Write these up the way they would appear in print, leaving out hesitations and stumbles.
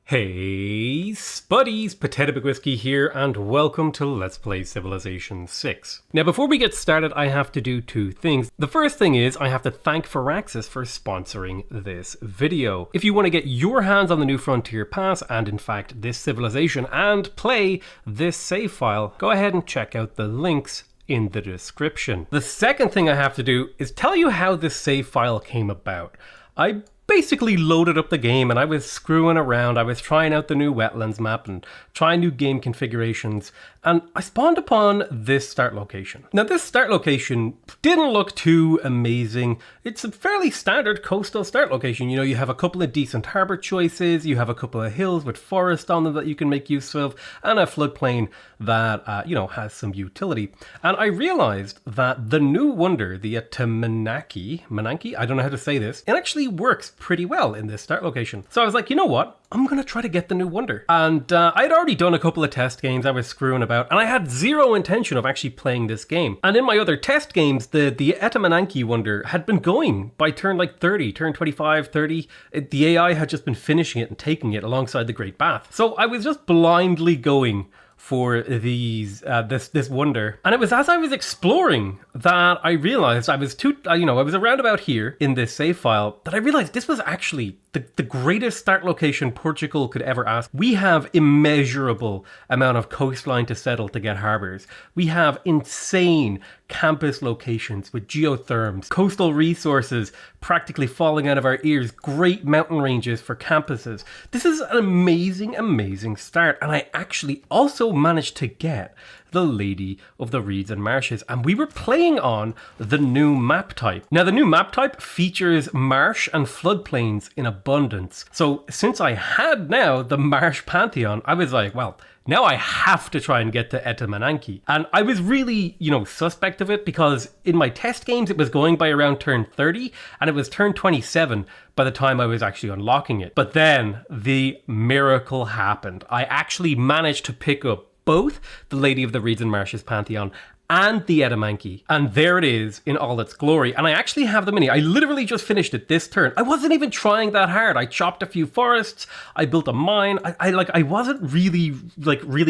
Hey Spuddies, Potato Big Whiskey here, and welcome to Let's Play Civilization 6. Now before we get started, I have to do two things. The first thing is I have to thank Firaxis for sponsoring this video. If you want to get your hands on the New Frontier Pass, and in fact this civilization, and play this save file, go ahead and check out the links in the description. The second thing I have to do is tell you how this save file came about. I basically loaded up the game and I was screwing around. I was trying out the new wetlands map and trying new game configurations, and I spawned upon this start location. Now this start location didn't look too amazing. It's a fairly standard coastal start location. You know, you have a couple of decent harbor choices, you have a couple of hills with forest on them that you can make use of, and a floodplain that, has some utility. And I realized that the new wonder, the Mananki, I don't know how to say this, it actually works pretty well in this start location. So I was like, you know what? I'm going to try to get the new wonder. And I'd already done a couple of test games. I was screwing about, and I had zero intention of actually playing this game. And in my other test games, the Mananki wonder had been going by turn like 30, turn 25, 30. The AI had just been finishing it and taking it alongside the Great Bath. So I was just blindly going for these this wonder, and it was as I was exploring that I realized I was I was around about here in this save file that I realized this was actually the greatest start location Portugal could ever ask. We have immeasurable amount of coastline to settle to get harbors. We have insane campus locations with geotherms, coastal resources practically falling out of our ears, great mountain ranges for campuses. This is an amazing start, and I actually also managed to get the Lady of the Reeds and Marshes, and we were playing on the new map type. Now the new map type features marsh and floodplains in abundance. So since I had now the marsh pantheon, I was like, well, now I have to try and get to Mananki. And I was really, suspect of it because in my test games it was going by around turn 30 and it was turn 27 by the time I was actually unlocking it. But then the miracle happened. I actually managed to pick up both the Lady of the Reeds and Marshes Pantheon and the Mananki, and there it is in all its glory. And I actually have the mini. I literally just finished it this turn. I wasn't even trying that hard. I chopped a few forests, I built a mine. I wasn't really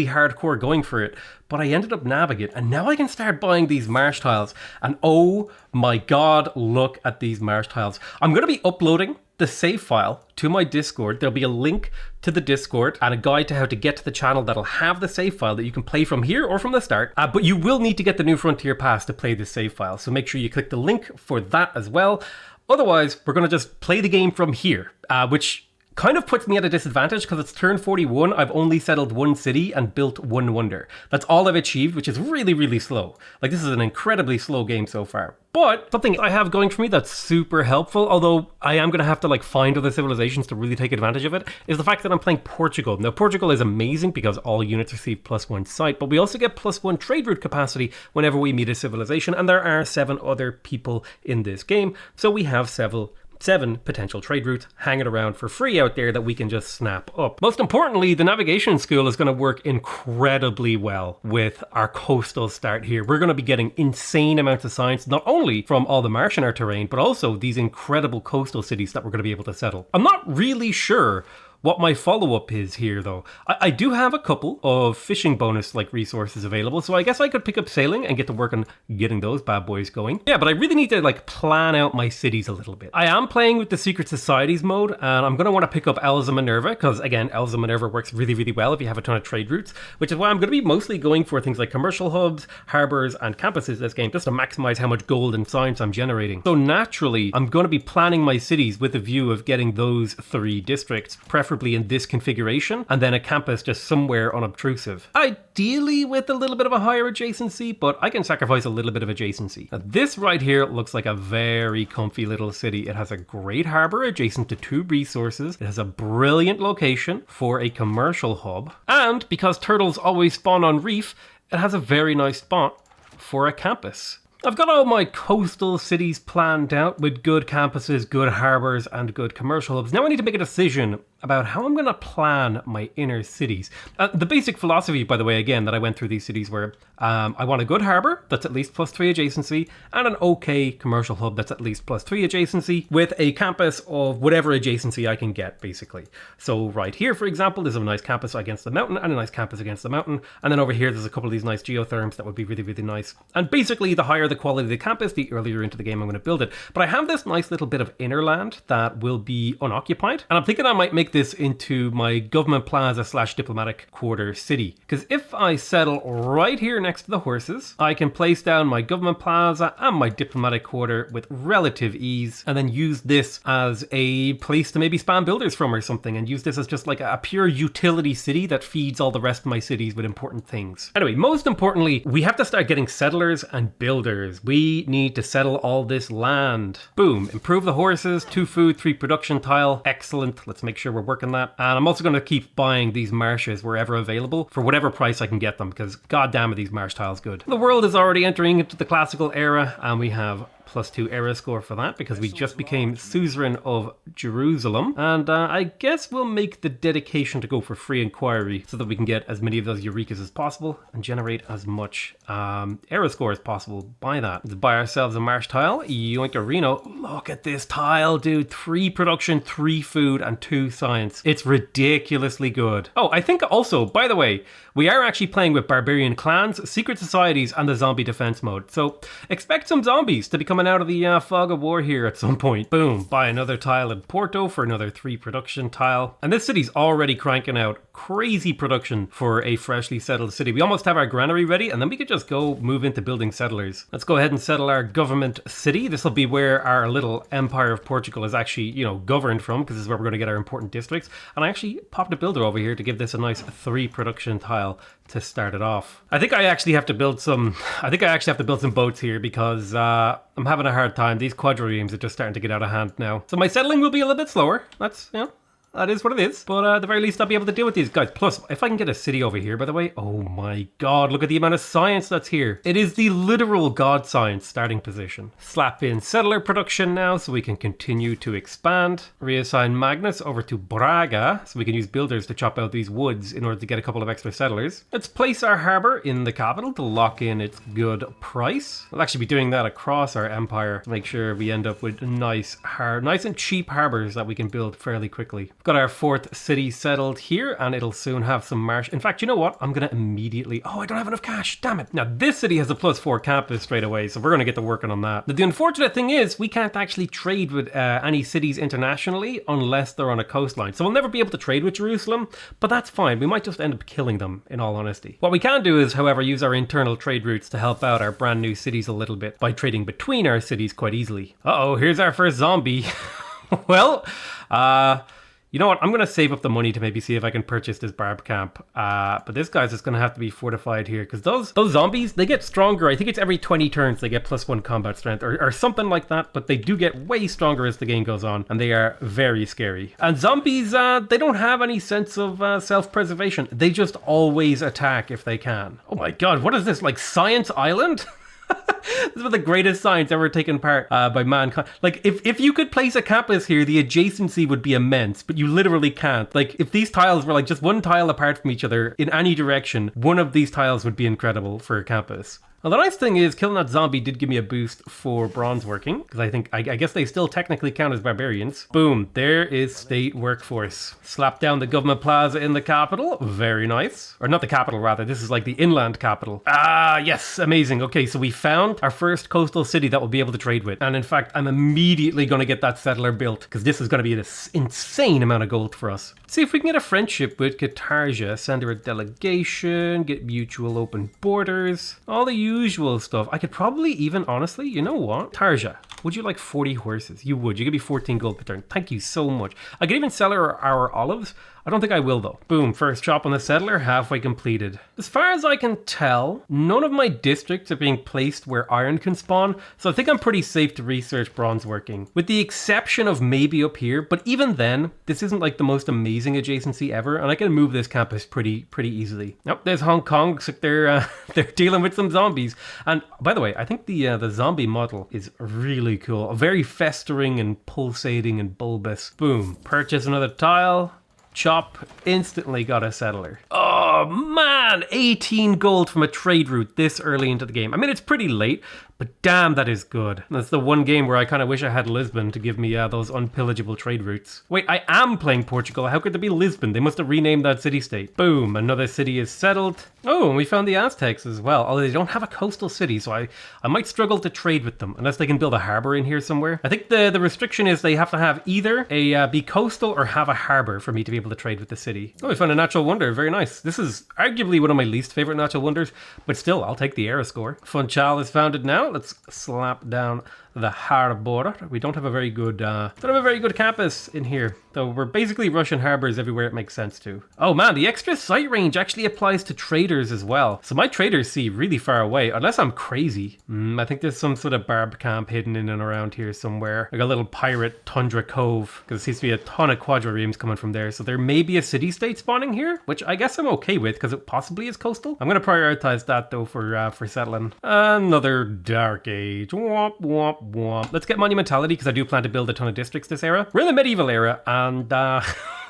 hardcore going for it, but I ended up nabbing it, and now I can start buying these marsh tiles. And oh my god, look at these marsh tiles. I'm going to be uploading the save file to my Discord. There'll be a link to the Discord and a guide to how to get to the channel that'll have the save file that you can play from here or from the start. But you will need to get the New Frontier Pass to play the save file, so make sure you click the link for that as well. Otherwise, we're going to just play the game from here, which kind of puts me at a disadvantage because it's turn 41. I've only settled one city and built one wonder. That's all I've achieved, which is really slow. Like, this is an incredibly slow game so far. But something I have going for me that's super helpful, although I am going to have to find other civilizations to really take advantage of it, is the fact that I'm playing Portugal. Now, Portugal is amazing because all units receive +1 site, but we also get +1 trade route capacity whenever we meet a civilization, and there are 7 other people in this game, so we have 7 potential trade routes hanging around for free out there that we can just snap up. Most importantly, the navigation school is going to work incredibly well with our coastal start here. We're going to be getting insane amounts of science, not only from all the marsh in our terrain, but also these incredible coastal cities that we're going to be able to settle. I'm not really sure what my follow-up is here, though. I do have a couple of fishing bonus resources available, so I guess I could pick up sailing and get to work on getting those bad boys going. Yeah, but I really need to plan out my cities a little bit. I am playing with the Secret Societies mode, and I'm going to want to pick up Elves of Minerva, because again, Elves of Minerva works really well if you have a ton of trade routes, which is why I'm going to be mostly going for things like commercial hubs, harbors, and campuses this game, just to maximize how much gold and science I'm generating. So naturally, I'm going to be planning my cities with a view of getting those 3 districts, preferably in this configuration, and then a campus just somewhere unobtrusive. Ideally with a little bit of a higher adjacency, but I can sacrifice a little bit of adjacency. Now, this right here looks like a very comfy little city. It has a great harbor adjacent to 2 resources. It has a brilliant location for a commercial hub, and because turtles always spawn on reef, it has a very nice spot for a campus. I've got all my coastal cities planned out with good campuses, good harbours, and good commercial hubs. Now I need to make a decision about how I'm going to plan my inner cities. The basic philosophy, by the way, again, that I went through these cities were I want a good harbour that's at least +3 adjacency and an okay commercial hub that's at least +3 adjacency with a campus of whatever adjacency I can get, basically. So right here, for example, there's a nice campus against the mountain and a nice campus against the mountain. And then over here, there's a couple of these nice geotherms that would be really, really nice. And basically, the higher the quality of the campus, the earlier into the game I'm going to build it. But I have this nice little bit of inner land that will be unoccupied. And I'm thinking I might make this into my government plaza / diplomatic quarter city. Because if I settle right here next to the horses, I can place down my government plaza and my diplomatic quarter with relative ease, and then use this as a place to maybe spam builders from or something, and use this as just like a pure utility city that feeds all the rest of my cities with important things. Anyway, most importantly, we have to start getting settlers and builders. We need to settle all this land. Boom. Improve the horses, 2 food, 3 production tile. Excellent. Let's make sure we're working that. And I'm also going to keep buying these marshes wherever available for whatever price I can get them, because goddamn are these marsh tiles good. The world is already entering into the classical era, and we have +2 era score for that because we just became suzerain of Jerusalem. And I guess we'll make the dedication to go for free inquiry so that we can get as many of those Eurekas as possible and generate as much era score as possible by that. Let's buy ourselves a marsh tile. Yoinkarino. Look at this tile, dude. 3 production, 3 food, and 2 science. It's ridiculously good. Oh, I think also, by the way, we are actually playing with barbarian clans, secret societies, and the zombie defense mode. So expect some zombies to be coming out of the fog of war here at some point. Boom. Buy another tile in Porto for another 3 production tile. And this city's already cranking out crazy production for a freshly settled city. We almost have our granary ready, and then we could just go move into building settlers. Let's go ahead and settle our government city. This will be where our little empire of Portugal is actually, governed from, because this is where we're going to get our important districts. And I actually popped a builder over here to give this a nice 3 production tile to start it off. I think I actually have to build some boats here because I'm having a hard time. These quadriremes are just starting to get out of hand now. So my settling will be a little bit slower. That's, that is what it is. But at the very least, I'll be able to deal with these guys. Plus, if I can get a city over here, by the way, oh my god, look at the amount of science that's here. It is the literal god science starting position. Slap in settler production now so we can continue to expand. Reassign Magnus over to Braga so we can use builders to chop out these woods in order to get a couple of extra settlers. Let's place our harbour in the capital to lock in its good price. We'll actually be doing that across our empire to make sure we end up with nice and cheap harbours that we can build fairly quickly. Got our 4th city settled here, and it'll soon have some marsh. In fact, you know what? I'm going to immediately... Oh, I don't have enough cash. Damn it. Now, this city has a +4 campus straight away, so we're going to get to working on that. The unfortunate thing is, we can't actually trade with any cities internationally unless they're on a coastline. So we'll never be able to trade with Jerusalem, but that's fine. We might just end up killing them, in all honesty. What we can do is, however, use our internal trade routes to help out our brand new cities a little bit by trading between our cities quite easily. Uh-oh, here's our first zombie. Well, you know what? I'm going to save up the money to maybe see if I can purchase this barb camp. But this guy's just going to have to be fortified here because those zombies, they get stronger. I think it's every 20 turns they get +1 combat strength or something like that. But they do get way stronger as the game goes on, and they are very scary. And zombies, they don't have any sense of self-preservation. They just always attack if they can. Oh my god, what is this? Like Science Island? This is one of the greatest science ever taken part by mankind. Like, if you could place a campus here, the adjacency would be immense, but you literally can't. Like, if these tiles were like just one tile apart from each other in any direction, one of these tiles would be incredible for a campus. Well, the nice thing is killing that zombie did give me a boost for bronze working, because I guess they still technically count as barbarians. Boom, there is state workforce. Slap down the government plaza in the capital. Very nice. Or not the capital, rather. This is like the inland capital. Ah, yes, amazing. Okay, so we found our first coastal city that we'll be able to trade with. And in fact, I'm immediately going to get that settler built, because this is going to be an insane amount of gold for us. See if we can get a friendship with Katarja. Send her a delegation, get mutual open borders, all the usual stuff. I could probably even, honestly, you know what? Tarja, would you like 40 horses? You would. You give me 14 gold per turn. Thank you so much. I could even sell her our olives. I don't think I will though. Boom, first shop on the settler, halfway completed. As far as I can tell, none of my districts are being placed where iron can spawn, so I think I'm pretty safe to research bronze working. With the exception of maybe up here, but even then, this isn't like the most amazing adjacency ever, and I can move this campus pretty easily. Oh, there's Hong Kong. Looks like they're dealing with some zombies. And by the way, I think the zombie model is really cool. Very festering and pulsating and bulbous. Boom. Purchase another tile. Chop, instantly got a settler. Oh man, 18 gold from a trade route this early into the game. I mean, it's pretty late, but damn, that is good. That's the one game where I kind of wish I had Lisbon to give me those unpillageable trade routes. Wait, I am playing Portugal. How could there be Lisbon? They must have renamed that city-state. Boom, another city is settled. Oh, and we found the Aztecs as well, although they don't have a coastal city, so I might struggle to trade with them, unless they can build a harbor in here somewhere. I think the restriction is they have to have either be coastal or have a harbor for me to be able to trade with the city. Oh, we found a natural wonder. Very nice. This is arguably one of my least favorite natural wonders, but still, I'll take the era score. Funchal is founded now. Let's slap down the harbor. We don't have a very good campus in here, though we're basically Russian harbors everywhere it makes sense to. Oh man, the extra sight range actually applies to traders as well. So my traders see really far away, unless I'm crazy. I think there's some sort of barb camp hidden in and around here somewhere. Like a little pirate tundra cove, because there seems to be a ton of quadriremes coming from there. So there may be a city-state spawning here, which I guess I'm okay with, because it possibly is coastal. I'm going to prioritize that though for settling. Another dark age. Womp womp womp. Let's get monumentality, because I do plan to build a ton of districts this era. We're in the medieval era, and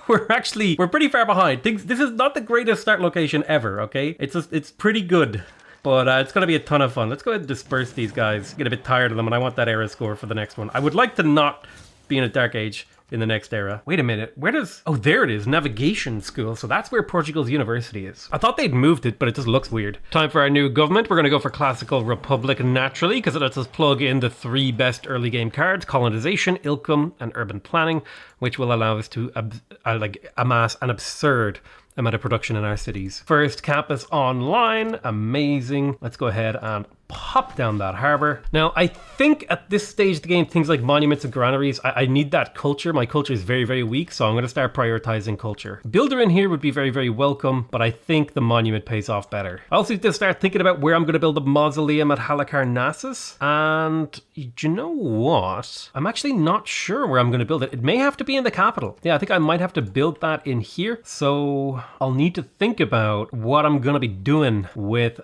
we're pretty far behind. This is not the greatest start location ever, okay? It's pretty good. But it's going to be a ton of fun. Let's go ahead and disperse these guys. Get a bit tired of them, and I want that era score for the next one. I would like to not be in a dark age in the next era. Wait a minute, oh, there it is, navigation school. So that's where Portugal's university is. I thought they'd moved it, but it just looks weird. Time for our new government. We're going to go for classical republic naturally, because it lets us plug in the 3 best early game cards: colonization, income, and urban planning, which will allow us to amass an absurd amount of production in our cities. First campus online, amazing. Let's go ahead and pop down that harbor. Now, I think at this stage of the game, things like monuments and granaries, I need that culture. My culture is very weak, so I'm going to start prioritizing culture. Builder in here would be very welcome, but I think the monument pays off better. I also need to start thinking about where I'm going to build a mausoleum at Halicarnassus, and you know what? I'm actually not sure where I'm going to build it. It may have to be in the capital. Yeah, I think I might have to build that in here, so I'll need to think about what I'm going to be doing with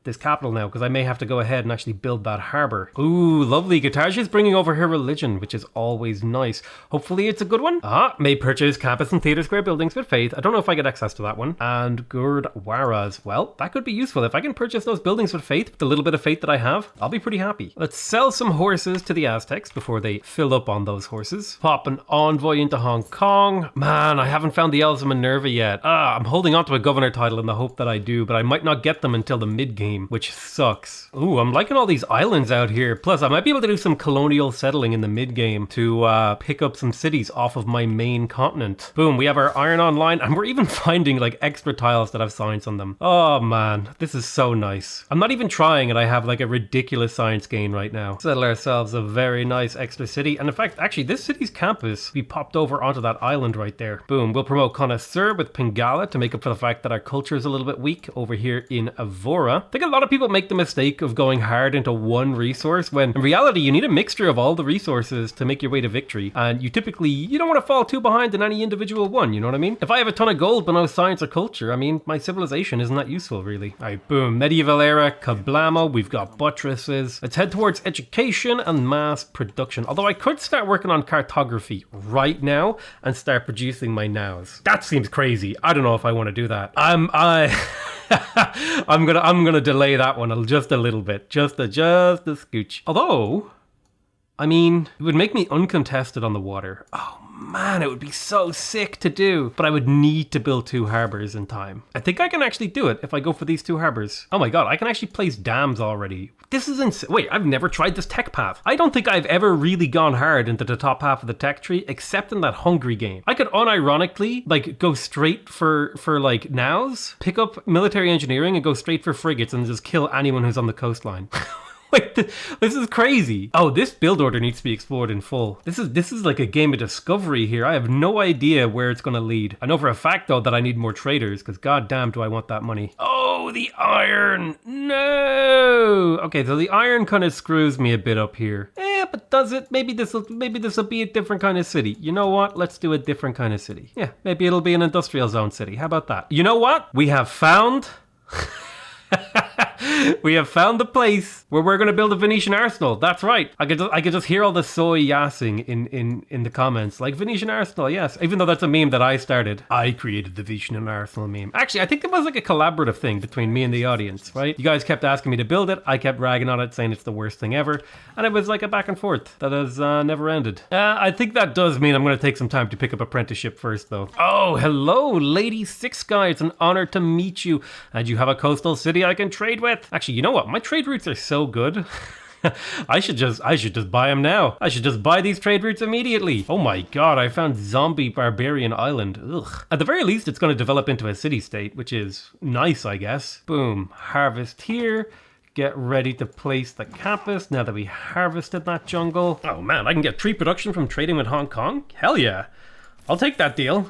this capital now, because I may have to go ahead and actually build that harbor. Ooh, lovely. Guitarja is bringing over her religion, which is always nice. Hopefully it's a good one. May purchase campus and theater square buildings with faith. I don't know if I get access to that one. And Gurdwara as well. That could be useful. If I can purchase those buildings with faith, with the little bit of faith that I have, I'll be pretty happy. Let's sell some horses to the Aztecs before they fill up on those horses. Pop an envoy into Hong Kong. Man, I haven't found the Elves of Minerva yet. I'm holding on to a governor title in the hope that I do, but I might not get them until the mid-game, which sucks. Ooh, I'm liking all these islands out here. Plus, I might be able to do some colonial settling in the mid-game to pick up some cities off of my main continent. Boom, we have our iron online, and we're even finding like extra tiles that have science on them. Oh man, this is so nice. I'm not even trying, and I have like a ridiculous science gain right now. Settle ourselves a very nice extra city, and in fact, actually, this city's campus, we popped over onto that island right there. Boom, we'll promote Connoisseur with Pingala to make up for the fact that our culture is a little bit weak over here in Avora. I think a lot of people make the mistake of going hard into one resource, when in reality you need a mixture of all the resources to make your way to victory, and you don't want to fall too behind in any individual one, you know what I mean? If I have a ton of gold but no science or culture, I mean, my civilization isn't that useful really. Alright, boom, medieval era, kablamo, we've got buttresses. Let's head towards education and mass production, although I could start working on cartography right now and start producing my nows. That seems crazy. I don't know if I want to do that. I'm gonna delay that one just a little bit, just a scooch. Although, I mean, it would make me uncontested on the water. Oh man, it would be so sick to do, but I would need to build 2 harbors in time. I think I can actually do it if I go for these 2 harbors. Oh my god, I can actually place dams already. This is insane. Wait, I've never tried this tech path. I don't think I've ever really gone hard into the top half of the tech tree, except in that Hungry game. I could unironically like go straight for like nows, pick up military engineering and go straight for frigates and just kill anyone who's on the coastline. Wait, this is crazy. Oh, this build order needs to be explored in full. This is like a game of discovery here. I have no idea where it's going to lead. I know for a fact, though, that I need more traders, because goddamn do I want that money. Oh, the iron. No. Okay, so the iron kind of screws me a bit up here. But does it? Maybe this will be a different kind of city. You know what? Let's do a different kind of city. Yeah, maybe it'll be an industrial zone city. How about that? You know what? We have found... We have found the place where we're going to build a Venetian arsenal. That's right. I could just hear all the soy yassing in the comments. Like, Venetian arsenal, yes. Even though that's a meme that I started. I created the Venetian arsenal meme. Actually, I think it was like a collaborative thing between me and the audience, right? You guys kept asking me to build it. I kept ragging on it, saying it's the worst thing ever. And it was like a back and forth that has never ended. I think that does mean I'm going to take some time to pick up apprenticeship first, though. Oh, hello, Lady Six Guy. It's an honor to meet you. And you have a coastal city I can trade with. Actually, you know what? My trade routes are so good. I should just buy them now. I should just buy these trade routes immediately. Oh my god, I found Zombie Barbarian Island. Ugh. At the very least, it's going to develop into a city-state, which is nice, I guess. Boom. Harvest here. Get ready to place the campus now that we harvested that jungle. Oh man, I can get tree production from trading with Hong Kong? Hell yeah. I'll take that deal.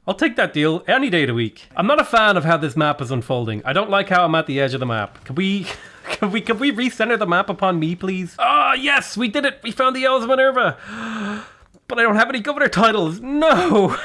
I'll take that deal any day of the week. I'm not a fan of how this map is unfolding. I don't like how I'm at the edge of the map. Can we recenter the map upon me, please? Ah, yes, we did it. We found the Elves of Minerva. But I don't have any governor titles. No.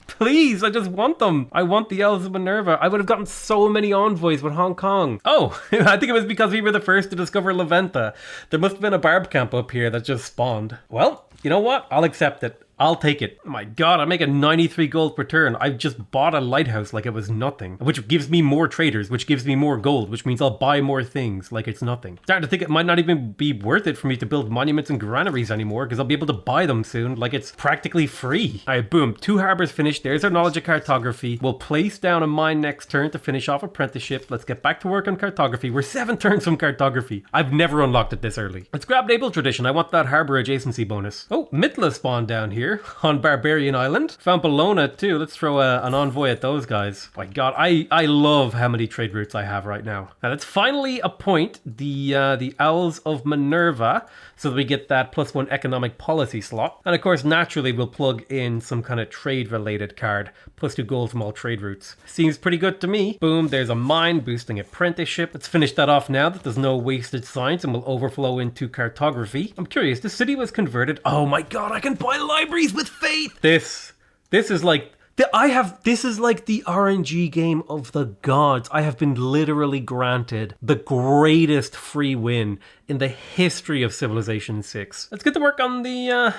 Please, I just want them. I want the Elves of Minerva. I would have gotten so many envoys with Hong Kong. Oh, I think it was because we were the first to discover La Venta. There must have been a barb camp up here that just spawned. Well, you know what? I'll accept it. I'll take it. Oh my god, I'm making 93 gold per turn. I've just bought a lighthouse like it was nothing. Which gives me more traders, which gives me more gold, which means I'll buy more things like it's nothing. Starting to think it might not even be worth it for me to build monuments and granaries anymore, because I'll be able to buy them soon, like it's practically free. Alright, boom. 2 harbors finished. There's our knowledge of cartography. We'll place down a mine next turn to finish off apprenticeship. Let's get back to work on cartography. We're 7 turns from cartography. I've never unlocked it this early. Let's grab naval tradition. I want that harbor adjacency bonus. Oh, Mitla spawned down here on Barbarian Island. Found Bologna too. Let's throw an envoy at those guys. My god, I love how many trade routes I have right now. Now let's finally appoint the Owls of Minerva so that we get that +1 economic policy slot. And of course, naturally, we'll plug in some kind of trade related card. +2 gold from all trade routes. Seems pretty good to me. Boom, there's a mine boosting apprenticeship. Let's finish that off now that there's no wasted science and will overflow into cartography. I'm curious, this city was converted. Oh my god, I can buy libraries with faith. This is like this is like the RNG game of the gods. I have been literally granted the greatest free win in the history of Civilization 6. Let's get to work on the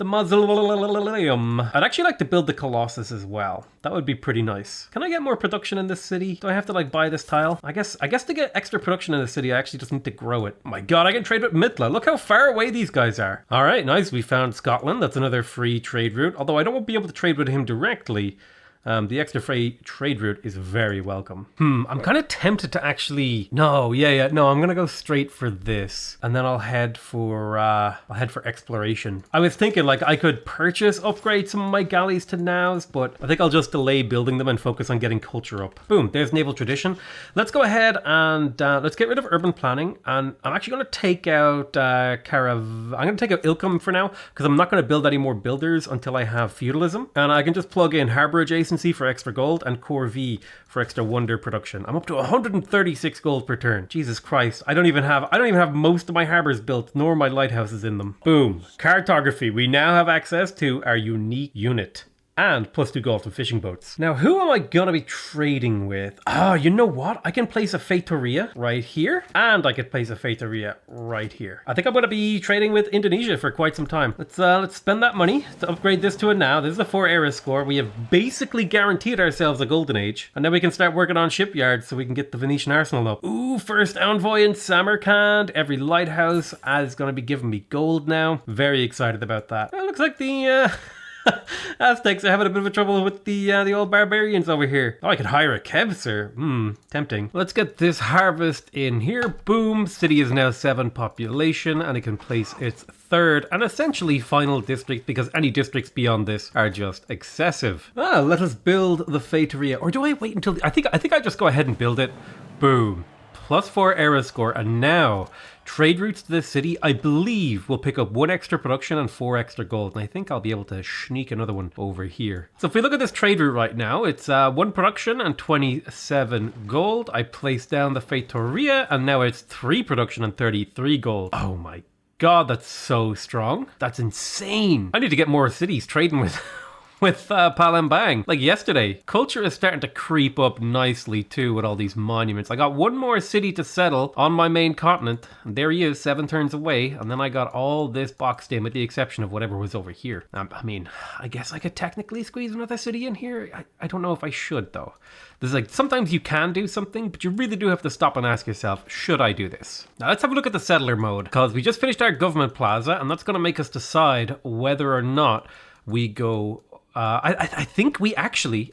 mausoleum. I'd actually like to build the Colossus as well. That would be pretty nice. Can I get more production in this city? Do I have to like buy this tile? I guess to get extra production in the city, I actually just need to grow it. Oh my god, I can trade with Mitla. Look how far away these guys are. All right, nice. We found Scotland. That's another free trade route. Although I don't be able to trade with him directly. The extra free trade route is very welcome. I'm kind of tempted to actually... No, I'm gonna go straight for this. And then I'll head for exploration. I was thinking like I could upgrade some of my galleys to nows, but I think I'll just delay building them and focus on getting culture up. Boom, there's naval tradition. Let's go ahead and let's get rid of urban planning. And I'm actually gonna take out I'm gonna take out Ilkham for now, because I'm not gonna build any more builders until I have feudalism. And I can just plug in harbor adjacent for extra gold and core V for extra wonder production. I'm up to 136 gold per turn. Jesus Christ. I don't even have most of my harbors built, nor my lighthouses in them. Boom. Cartography. We now have access to our unique unit. And +2 gold from fishing boats. Now, who am I gonna be trading with? You know what? I can place a feitoria right here, and I could place a feitoria right here. I think I'm gonna be trading with Indonesia for quite some time. Let's spend that money to upgrade this to a now. This is a 4 era score. We have basically guaranteed ourselves a golden age, and then we can start working on shipyards so we can get the Venetian arsenal up. Ooh, first envoy in Samarkand. Every lighthouse is gonna be giving me gold now. Very excited about that. It looks like the Aztecs are having a bit of a trouble with the old barbarians over here. Oh, I could hire a Kevser. Tempting. Let's get this harvest in here. Boom. City is now 7 population, and it can place its 3rd and essentially final district, because any districts beyond this are just excessive. Let us build the feitoria. Or do I wait until... I think I just go ahead and build it. Boom. +4 era score, and now trade routes to this city, I believe will pick up 1 extra production and 4 extra gold. And I think I'll be able to sneak another one over here. So if we look at this trade route right now, it's 1 production and 27 gold. I placed down the Feitoria and now it's 3 production and 33 gold. Oh my God, that's so strong. That's insane. I need to get more cities trading with Palembang. Like yesterday, culture is starting to creep up nicely too with all these monuments. I got 1 more city to settle on my main continent. And there he is, 7 turns away. And then I got all this boxed in with the exception of whatever was over here. I mean, I guess I could technically squeeze another city in here. I don't know if I should though. There's like, sometimes you can do something, but you really do have to stop and ask yourself, should I do this? Now let's have a look at the settler mode, because we just finished our government plaza and that's going to make us decide whether or not we go I think we actually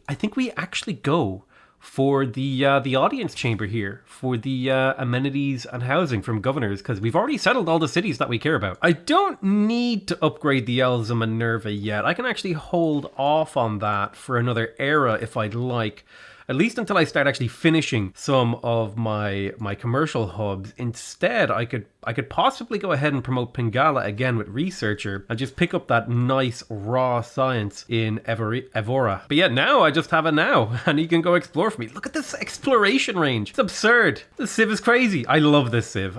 go for the audience chamber here for the amenities and housing from governors, because we've already settled all the cities that we care about. I don't need to upgrade the Elves of Minerva yet. I can actually hold off on that for another era if I'd like. At least until I start actually finishing some of my commercial hubs. Instead, I could possibly go ahead and promote Pingala again with Researcher and just pick up that nice raw science in Evora. But yeah, now I just have it now and he can go explore for me. Look at this exploration range. It's absurd. This civ is crazy. I love this civ.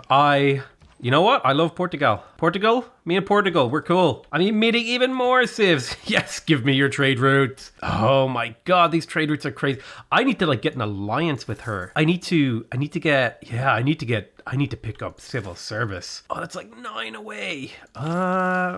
You know what? I love Portugal. Portugal? Me and Portugal, we're cool. I'm meeting even more civs. Yes, give me your trade routes. Oh my God, these trade routes are crazy. I need to like get an alliance with her. I need to pick up civil service. Oh, that's like 9 away.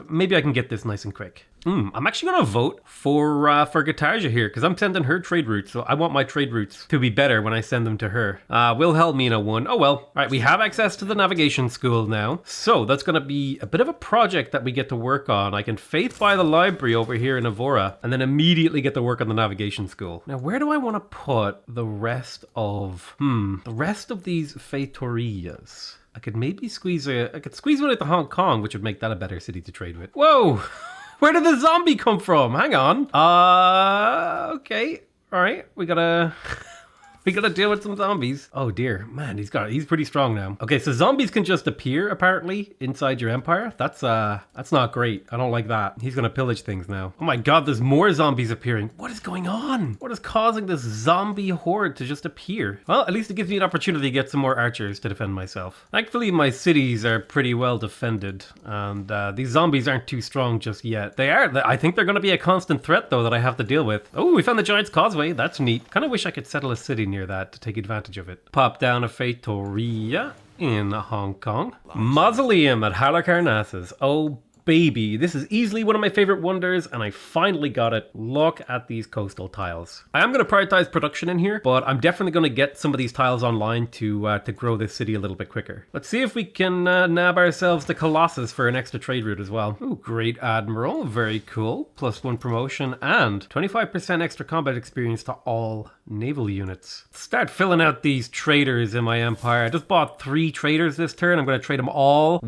Maybe I can get this nice and quick. I'm actually going to vote for Gatarja here because I'm sending her trade routes. So I want my trade routes to be better when I send them to her. Wilhelmina 1. Oh, well. All right, we have access to the navigation school now. So that's going to be a bit of a project that we get to work on. I can faith by the library over here in Evora and then immediately get to work on the navigation school. Now, where do I want to put the rest of these Feitorias? I could maybe squeeze one into Hong Kong, which would make that a better city to trade with. Whoa! Where did the zombie come from? Hang on. Okay. All right. We gotta deal with some zombies. Oh dear, man, he's pretty strong now. Okay, so zombies can just appear apparently inside your empire. That's not great. I don't like that. He's gonna pillage things now. Oh my God, there's more zombies appearing. What is going on? What is causing this zombie horde to just appear? Well, at least it gives me an opportunity to get some more archers to defend myself. Thankfully, my cities are pretty well defended, and these zombies aren't too strong just yet. They are. I think they're gonna be a constant threat though that I have to deal with. Oh, we found the Giant's Causeway. That's neat. Kind of wish I could settle a city near that to take advantage of it. Pop down a Feitoria in Hong Kong. Mausoleum at Halicarnassus. Oh baby, this is easily one of my favorite wonders and I finally got it. Look at these coastal tiles. I am going to prioritize production in here, but I'm definitely going to get some of these tiles online to grow this city a little bit quicker. Let's see if we can nab ourselves the Colossus for an extra trade route as well. Ooh, Great Admiral, very cool. +1 promotion and 25% extra combat experience to all naval units. Start filling out these traders in my empire. I just bought 3 traders this turn. I'm going to trade them all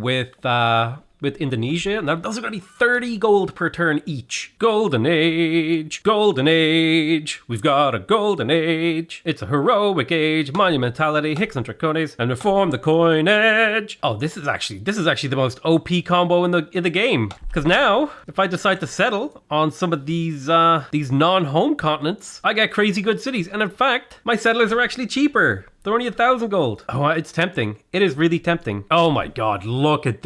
with Indonesia. Now, those are going to be 30 gold per turn each. Golden age, golden age. We've got a golden age. It's a heroic age. Monumentality, Hicks and Dracones, and reform the coinage. Oh, this is actually the most OP combo in the game. Because now, if I decide to settle on some of these non-home continents, I get crazy good cities. And in fact, my settlers are actually cheaper. They're only 1,000 gold. Oh, it's tempting. It is really tempting. Oh my God, look at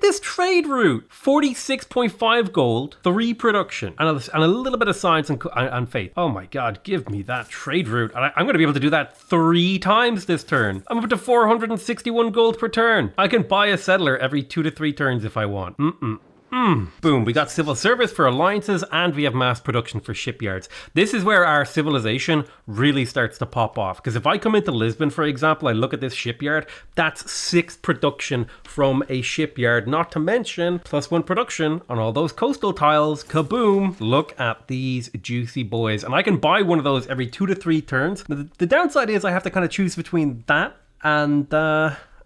this trade route. 46.5 gold, 3 production, and a little bit of science and faith. Oh my God, give me that trade route. And I'm going to be able to do that 3 times this turn. I'm up to 461 gold per turn. I can buy a settler every 2 to 3 turns if I want. Boom, we got civil service for alliances and we have mass production for shipyards. This is where our civilization really starts to pop off. Because if I come into Lisbon, for example, I look at this shipyard, that's 6 production from a shipyard, not to mention +1 production on all those coastal tiles. Kaboom! Look at these juicy boys. And I can buy one of those every 2 to 3 turns. The downside is I have to kind of choose between that and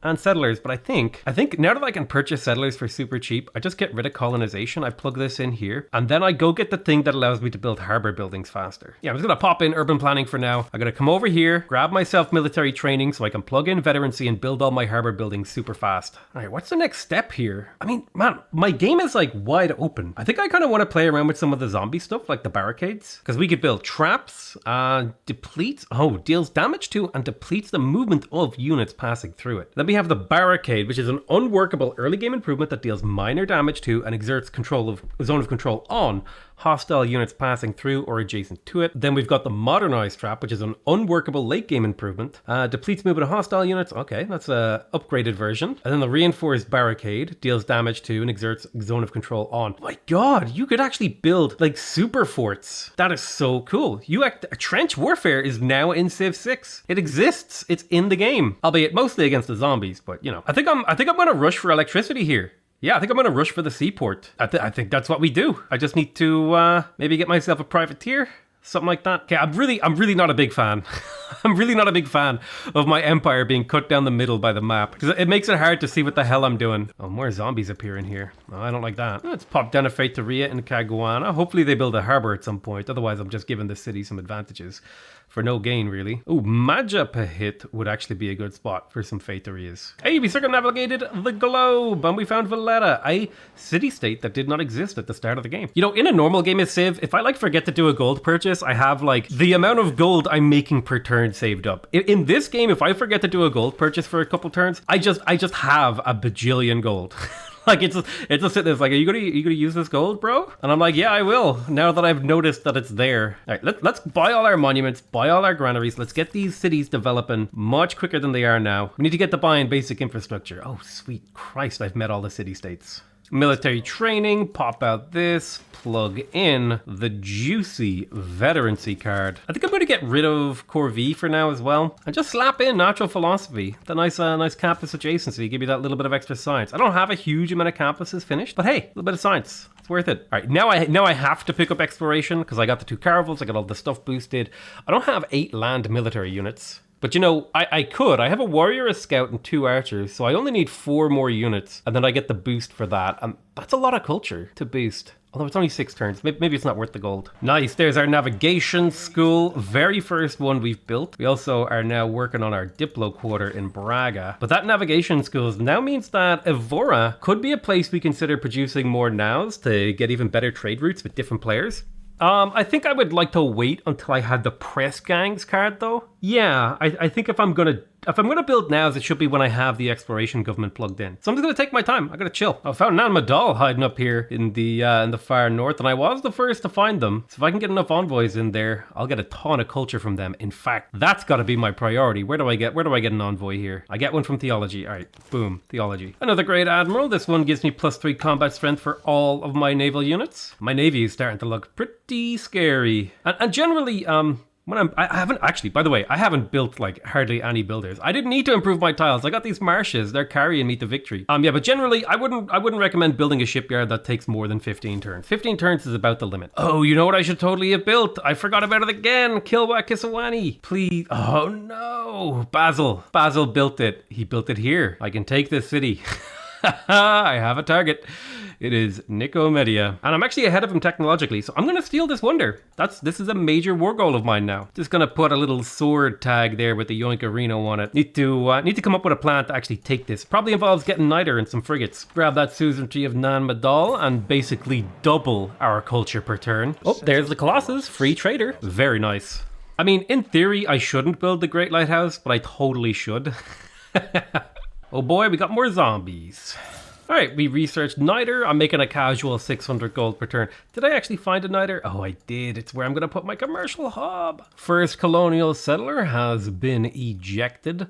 and settlers, but I think now that I can purchase settlers for super cheap, I just get rid of colonization. I plug this in here, and then I go get the thing that allows me to build harbor buildings faster. Yeah, I'm just gonna pop in urban planning for now. I'm gonna come over here, grab myself military training so I can plug in veterancy and build all my harbor buildings super fast. All right, what's the next step here? I mean, man, my game is like wide open. I think I kind of want to play around with some of the zombie stuff, like the barricades, because we could build traps, deals damage to and depletes the movement of units passing through it. Then we have the barricade, which is an unworkable early game improvement that deals minor damage to and exerts zone of control on hostile units passing through or adjacent to it. Then we've got the modernized trap, which is an unworkable late game improvement. Depletes movement of hostile units. Okay, that's a upgraded version. And then the reinforced barricade deals damage to and exerts zone of control on. My God, you could actually build like super forts. That is so cool. Trench warfare is now in Civ 6. It exists. It's in the game, albeit mostly against the zombies. But you know, I think I'm gonna rush for electricity here. Yeah, I think I'm going to rush for the seaport. I think that's what we do. I just need to maybe get myself a privateer, something like that. Okay, I'm really not a big fan. I'm really not a big fan of my empire being cut down the middle by the map, because it makes it hard to see what the hell I'm doing. Oh, more zombies appear in here. Oh, I don't like that. Let's pop down a Feitoria in Caguana. Hopefully they build a harbor at some point. Otherwise, I'm just giving the city some advantages for no gain, really. Oh, Majapahit would actually be a good spot for some Feitorias. Hey, we circumnavigated the globe and we found Valletta, a city-state that did not exist at the start of the game. You know, in a normal game of Civ, if I forget to do a gold purchase, I have the amount of gold I'm making per turn saved up. In this game, if I forget to do a gold purchase for a couple turns, I just have a bajillion gold. It's just sitting there. It's like, are you gonna use this gold, bro? And I'm like, yeah, I will. Now that I've noticed that it's there. All right, let's buy all our monuments, buy all our granaries. Let's get these cities developing much quicker than they are now. We need to get to buying basic infrastructure. Oh, sweet Christ, I've met all the city-states. Military training, pop out this, plug in the juicy veterancy card. I think I'm going to get rid of Corvée for now as well, and just slap in natural philosophy, the nice campus adjacency, give you that little bit of extra science. I don't have a huge amount of campuses finished, but hey, a little bit of science. It's worth it. All right, now I have to pick up exploration because I got the 2 caravels, I got all the stuff boosted. I don't have 8 land military units. But you know, I could. I have a warrior, a scout, and 2 archers, so I only need 4 more units, and then I get the boost for that. And that's a lot of culture to boost. Although it's only 6 turns. Maybe it's not worth the gold. Nice, there's our navigation school. Very first one we've built. We also are now working on our Diplo quarter in Braga. But that navigation school now means that Evora could be a place we consider producing more nows to get even better trade routes with different players. I think I would like to wait until I had the press gangs card though. Yeah, I think if I'm gonna build nows, it should be when I have the exploration government plugged in. So I'm just gonna take my time. I gotta chill. I found Nan Madal hiding up here in the far north, and I was the first to find them. So if I can get enough envoys in there, I'll get a ton of culture from them. In fact, that's gotta be my priority. Where do I get an envoy here? I get one from theology. All right, boom, theology. Another great admiral. This one gives me +3 combat strength for all of my naval units. My navy is starting to look pretty scary, and generally, I haven't built hardly any builders. I didn't need to improve my tiles. I got these marshes. They're carrying me to victory. Yeah, but generally, I wouldn't recommend building a shipyard that takes more than 15 turns. 15 turns is about the limit. Oh, you know what I should totally have built? I forgot about it again. Kilwa Kisawani. Please. Oh no. Basil built it. He built it here. I can take this city. I have a target. It is Nicomedia. And I'm actually ahead of him technologically, so I'm going to steal this wonder. This is a major war goal of mine now. Just going to put a little sword tag there with the Yoinka Reno on it. Need to come up with a plan to actually take this. Probably involves getting Niter and some frigates. Grab that suzerainty of Nan Madal and basically double our culture per turn. Oh, there's the Colossus. Free trader. Very nice. I mean, in theory, I shouldn't build the Great Lighthouse, but I totally should. Oh boy, we got more zombies. All right, we researched Niter. I'm making a casual 600 gold per turn. Did I actually find a Niter? Oh, I did. It's where I'm going to put my commercial hub. First colonial settler has been ejected,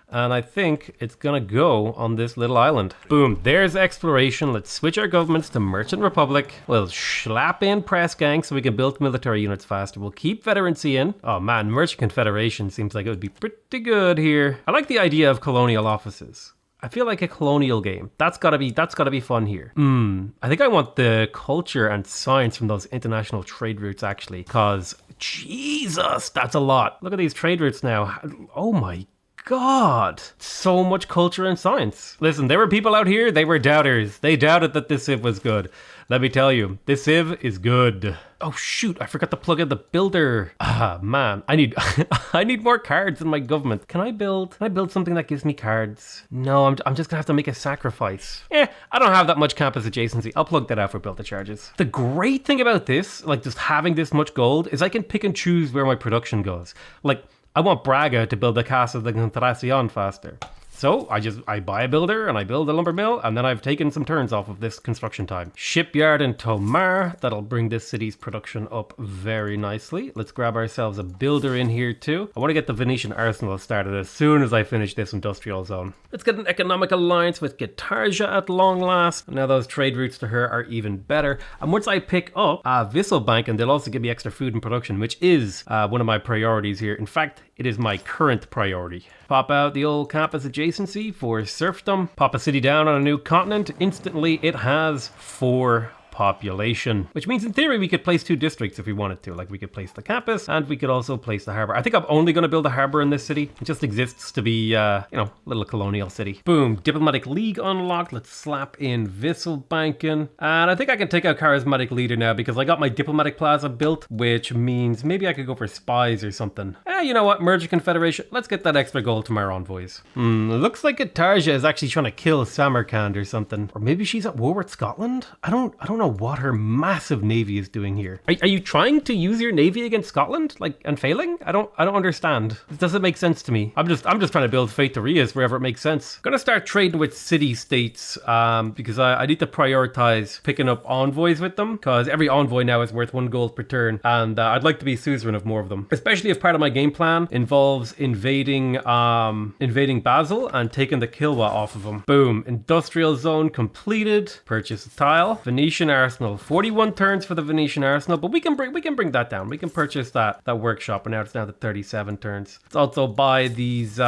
and I think it's going to go on this little island. Boom, there's exploration. Let's switch our governments to Merchant Republic. We'll slap in press gang so we can build military units faster. We'll keep veterancy in. Oh man, Merchant Confederation seems like it would be pretty good here. I like the idea of colonial offices. I feel like a colonial game. That's gotta be fun here. I think I want the culture and science from those international trade routes actually, cause Jesus, that's a lot. Look at these trade routes now. Oh my god. So much culture and science. Listen, there were people out here, they were doubters. They doubted that this civ was good. Let me tell you, this civ is good. Oh shoot, I forgot to plug in the builder. Ah man, I need I need more cards in my government. Can I build something that gives me cards? No, I'm just gonna have to make a sacrifice. I don't have that much campus adjacency. I'll plug that out for builder charges. The great thing about this, like just having this much gold, is I can pick and choose where my production goes. Like, I want Braga to build the Casa de Concentración faster. So I buy a builder and I build a lumber mill, and then I've taken some turns off of this construction time. Shipyard in Tomar, that'll bring this city's production up very nicely. Let's grab ourselves a builder in here too. I want to get the Venetian arsenal started as soon as I finish this industrial zone. Let's get an economic alliance with Gitarja at long last. Now those trade routes to her are even better. And once I pick up Visselbank, and they'll also give me extra food and production, which is one of my priorities here. In fact, it is my current priority. Pop out the old campus adjacency for serfdom. Pop a city down on a new continent. Instantly, it has 4 population, which means in theory we could place 2 districts if we wanted to. Like, we could place the campus and we could also place the harbor. I think I'm only going to build a harbor in this city. It just exists to be, little colonial city. Boom, diplomatic league unlocked. Let's slap in Visselbanken. And I think I can take out charismatic leader now because I got my diplomatic plaza built, which means maybe I could go for spies or something. You know what? Merge a confederation. Let's get that extra gold to my envoys. Looks like Gitarja is actually trying to kill Samarkand or something. Or maybe she's at war with Scotland? I don't know what her massive navy is doing here. Are you trying to use your navy against Scotland, like, and failing? I don't understand. This doesn't make sense to me. I'm just trying to build feuderias wherever it makes sense. I'm gonna start trading with city states because I need to prioritize picking up envoys with them, because every envoy now is worth 1 gold per turn, and I'd like to be suzerain of more of them, especially if part of my game plan involves invading Basel and taking the Kilwa off of them. Boom, industrial zone completed. Purchase a tile. Venetian arsenal, 41 turns for the Venetian arsenal, but we can bring that down. We can purchase that workshop, and now it's down to 37 turns. Let's also buy these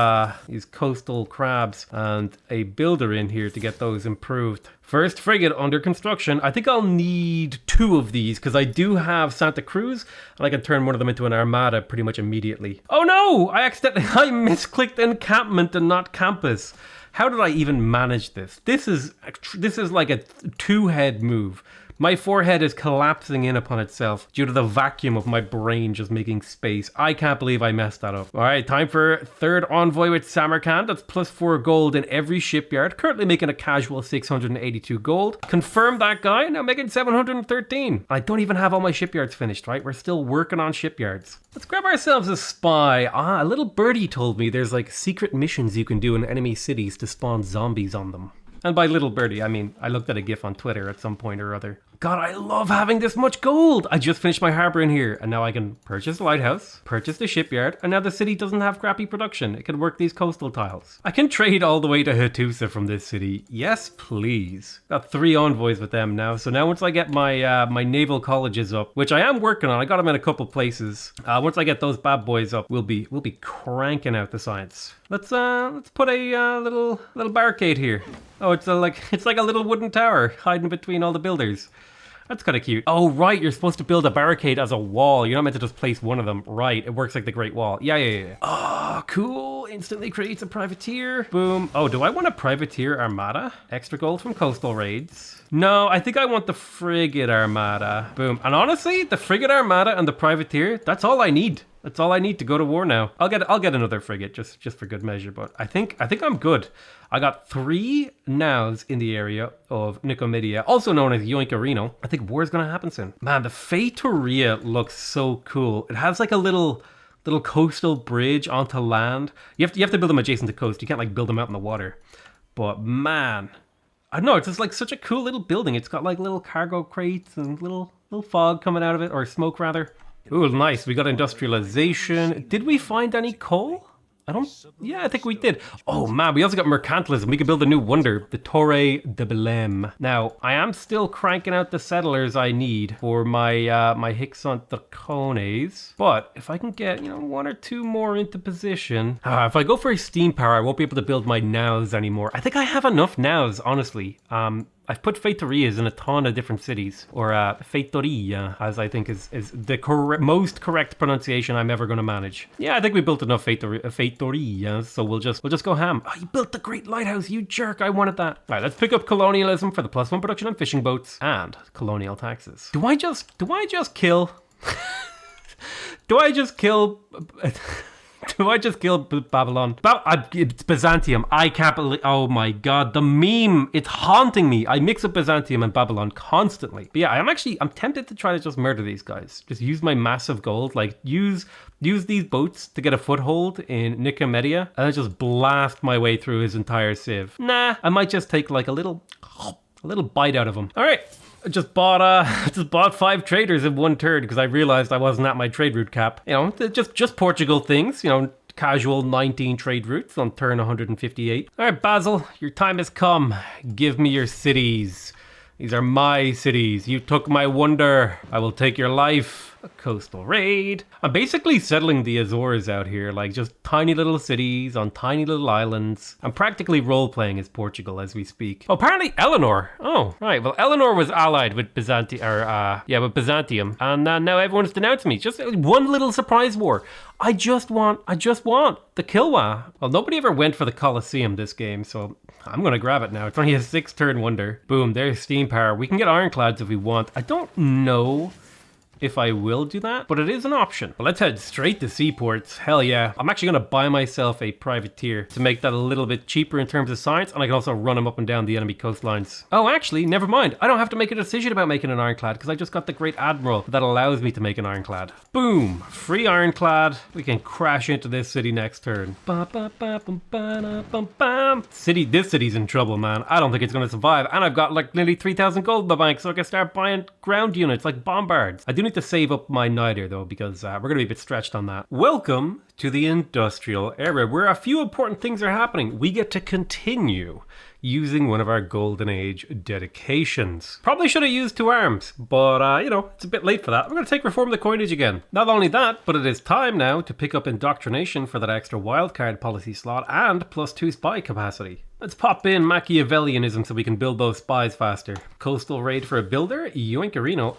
coastal crabs and a builder in here to get those improved. First frigate under construction. I think I'll need 2 of these because I do have Santa Cruz and I can turn one of them into an armada pretty much immediately. Oh no! I misclicked encampment and not campus. How did I even manage this? This is like a 2-head move. My forehead is collapsing in upon itself due to the vacuum of my brain just making space. I can't believe I messed that up. All right, time for 3rd envoy with Samarkand. That's plus 4 gold in every shipyard. Currently making a casual 682 gold. Confirm that guy. Now making 713. I don't even have all my shipyards finished, right? We're still working on shipyards. Let's grab ourselves a spy. A little birdie told me there's like secret missions you can do in enemy cities to spawn zombies on them. And by little birdie, I mean, I looked at a GIF on Twitter at some point or other. God, I love having this much gold. I just finished my harbor in here, and now I can purchase the lighthouse, purchase the shipyard, and now the city doesn't have crappy production. It can work these coastal tiles. I can trade all the way to Hattusa from this city. Yes, please. Got 3 envoys with them now. So now once I get my my naval colleges up, which I am working on, I got them in a couple places. Once I get those bad boys up, we'll be cranking out the science. Let's put a little barricade here. Oh, it's like a little wooden tower hiding between all the builders. That's kind of cute. Oh, right. You're supposed to build a barricade as a wall. You're not meant to just place one of them. Right. It works like the Great Wall. Yeah. Oh, cool. Instantly creates a privateer. Boom. Oh, do I want a privateer armada? Extra gold from coastal raids. No, I think I want the frigate armada. Boom. And honestly, the frigate armada and the privateer, that's all I need. That's all I need to go to war now. I'll get another frigate just for good measure, but I think I'm good. I got 3 nows in the area of Nicomedia, also known as Yoinkarino. I think war is gonna happen soon. Man, the Feitoria looks so cool. It has like a little coastal bridge onto land. You have to build them adjacent to coast. You can't like build them out in the water. But man, I don't know, it's just like such a cool little building. It's got like little cargo crates and little fog coming out of it, or smoke rather. Ooh, nice. We got industrialization. Did we find any coal? I think we did. Oh man, we also got mercantilism. We could build a new wonder, the Torre de Belém. Now, I am still cranking out the settlers I need for my my Hicksont Dracones. But if I can get, 1 or 2 more into position. If I go for a steam power, I won't be able to build my nows anymore. I think I have enough nows, honestly. I've put feitorias in a ton of different cities, or feitoria, as I think is the most correct pronunciation I'm ever going to manage. Yeah, I think we built enough feitorias, so we'll just go ham. Oh, you built the Great Lighthouse, you jerk! I wanted that. All right, let's pick up colonialism for the +1 production on fishing boats and colonial taxes. Do I just kill? Do I just kill? Do I just kill Babylon? It's Byzantium. I can't believe... Oh my god, the meme. It's haunting me. I mix up Byzantium and Babylon constantly. But yeah, I'm tempted to try to just murder these guys. Just use my massive gold. Like, use these boats to get a foothold in Nicomedia. And then just blast my way through his entire civ. Nah, I might just take like a little bite out of him. All right. I just bought 5 traders in one turn because I realized I wasn't at my trade route cap. You know, just Portugal things, you know, casual 19 trade routes on turn 158. All right, Basil, your time has come. Give me your cities. These are my cities. You took my wonder. I will take your life. A coastal raid. I'm basically settling the Azores out here, like just tiny little cities on tiny little islands. I'm practically role-playing as Portugal as we speak. Oh, apparently Eleanor. Oh, right. Well, Eleanor was allied with Byzantium, and now everyone's denounced me. Just one little surprise war. I just want the Kilwa. Well, nobody ever went for the Colosseum this game, so I'm gonna grab it now. It's only a 6-turn wonder. Boom, there's steam power. We can get ironclads if we want. I don't know if I will do that, but it is an option. Well, let's head straight to seaports. Hell yeah. I'm actually going to buy myself a privateer to make that a little bit cheaper in terms of science, and I can also run them up and down the enemy coastlines. Oh, actually, never mind. I don't have to make a decision about making an ironclad because I just got the Great Admiral that allows me to make an ironclad. Boom. Free ironclad. We can crash into this city next turn. This city's in trouble, man. I don't think it's going to survive, and I've got like nearly 3,000 gold in the bank, so I can start buying ground units like bombards. I do need to save up my niter though, because we're going to be a bit stretched on that. Welcome to the industrial era, where a few important things are happening. We get to continue using one of our golden age dedications. Probably should have used 2 arms, but you know, it's a bit late for that. We're going to take reform the coinage again. Not only that, but it is time now to pick up indoctrination for that extra wildcard policy slot and +2 spy capacity. Let's pop in Machiavellianism so we can build those spies faster. Coastal raid for a builder? Yoinkarino?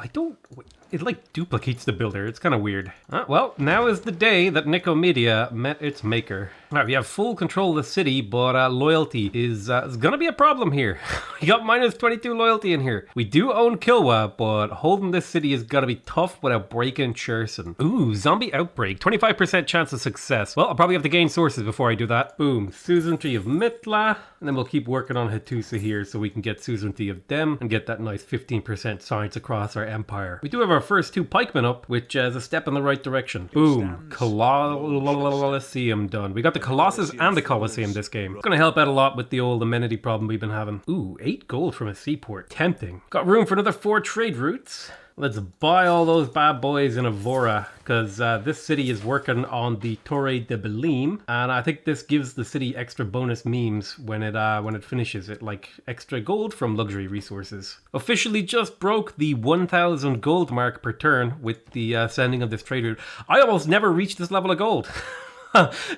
It like duplicates the builder. It's kind of weird. Well, now is the day that Nicomedia met its maker. All right, we have full control of the city, but loyalty is gonna be a problem here. We got -22 loyalty in here. We do own Kilwa, but holding this city is gonna be tough without breaking Cherson. Ooh, zombie outbreak. 25% chance of success. Well, I'll probably have to gain sources before I do that. Boom, suzerainty of Mitla. And then we'll keep working on Hattusa here so we can get suzerainty of them and get that nice 15% science across our empire. We do have our first 2 pikemen up, which is a step in the right direction. Boom, Colosseum done. We got the Colossus and the Colosseum this game. It's gonna help out a lot with the old amenity problem we've been having. Ooh, 8 gold from a seaport. Tempting. Got room for another 4 trade routes. Let's buy all those bad boys in Evora, because this city is working on the Torre de Belim, and I think this gives the city extra bonus memes when it finishes it, like extra gold from luxury resources. Officially just broke the 1,000 gold mark per turn with the sending of this trade route. I almost never reached this level of gold.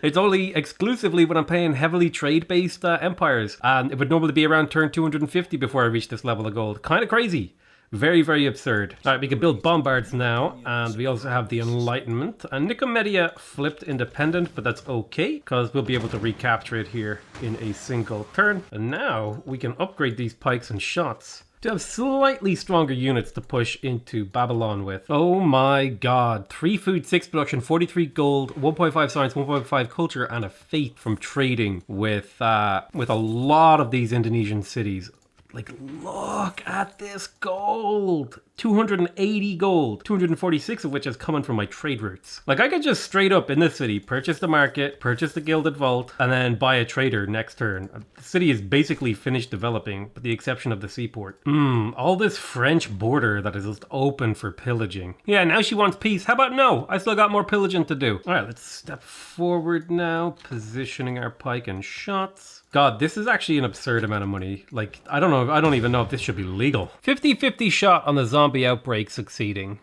It's only exclusively when I'm paying heavily trade-based empires, and it would normally be around turn 250 before I reach this level of gold. Kind of crazy. Very, very absurd. All right, we can build bombards now, and we also have the Enlightenment. And Nicomedia flipped independent, but that's okay, because we'll be able to recapture it here in a single turn. And now we can upgrade these pikes and shots to have slightly stronger units to push into Babylon with. Oh my god. 3 food, 6 production, 43 gold, 1.5 science, 1.5 culture, and a faith from trading with a lot of these Indonesian cities. Like, look at this gold. 280 gold, 246 of which is coming from my trade routes. Like, I could just straight up in this city purchase the market, purchase the gilded vault, and then buy a trader next turn. The city is basically finished developing, with the exception of the seaport. All this French border that is just open for pillaging. Yeah, now she wants peace. How about no? I still got more pillaging to do. All right, let's step forward now, positioning our pike and shots. God, this is actually an absurd amount of money. Like, I don't even know if this should be legal. 50-50 shot on the zombie outbreak succeeding.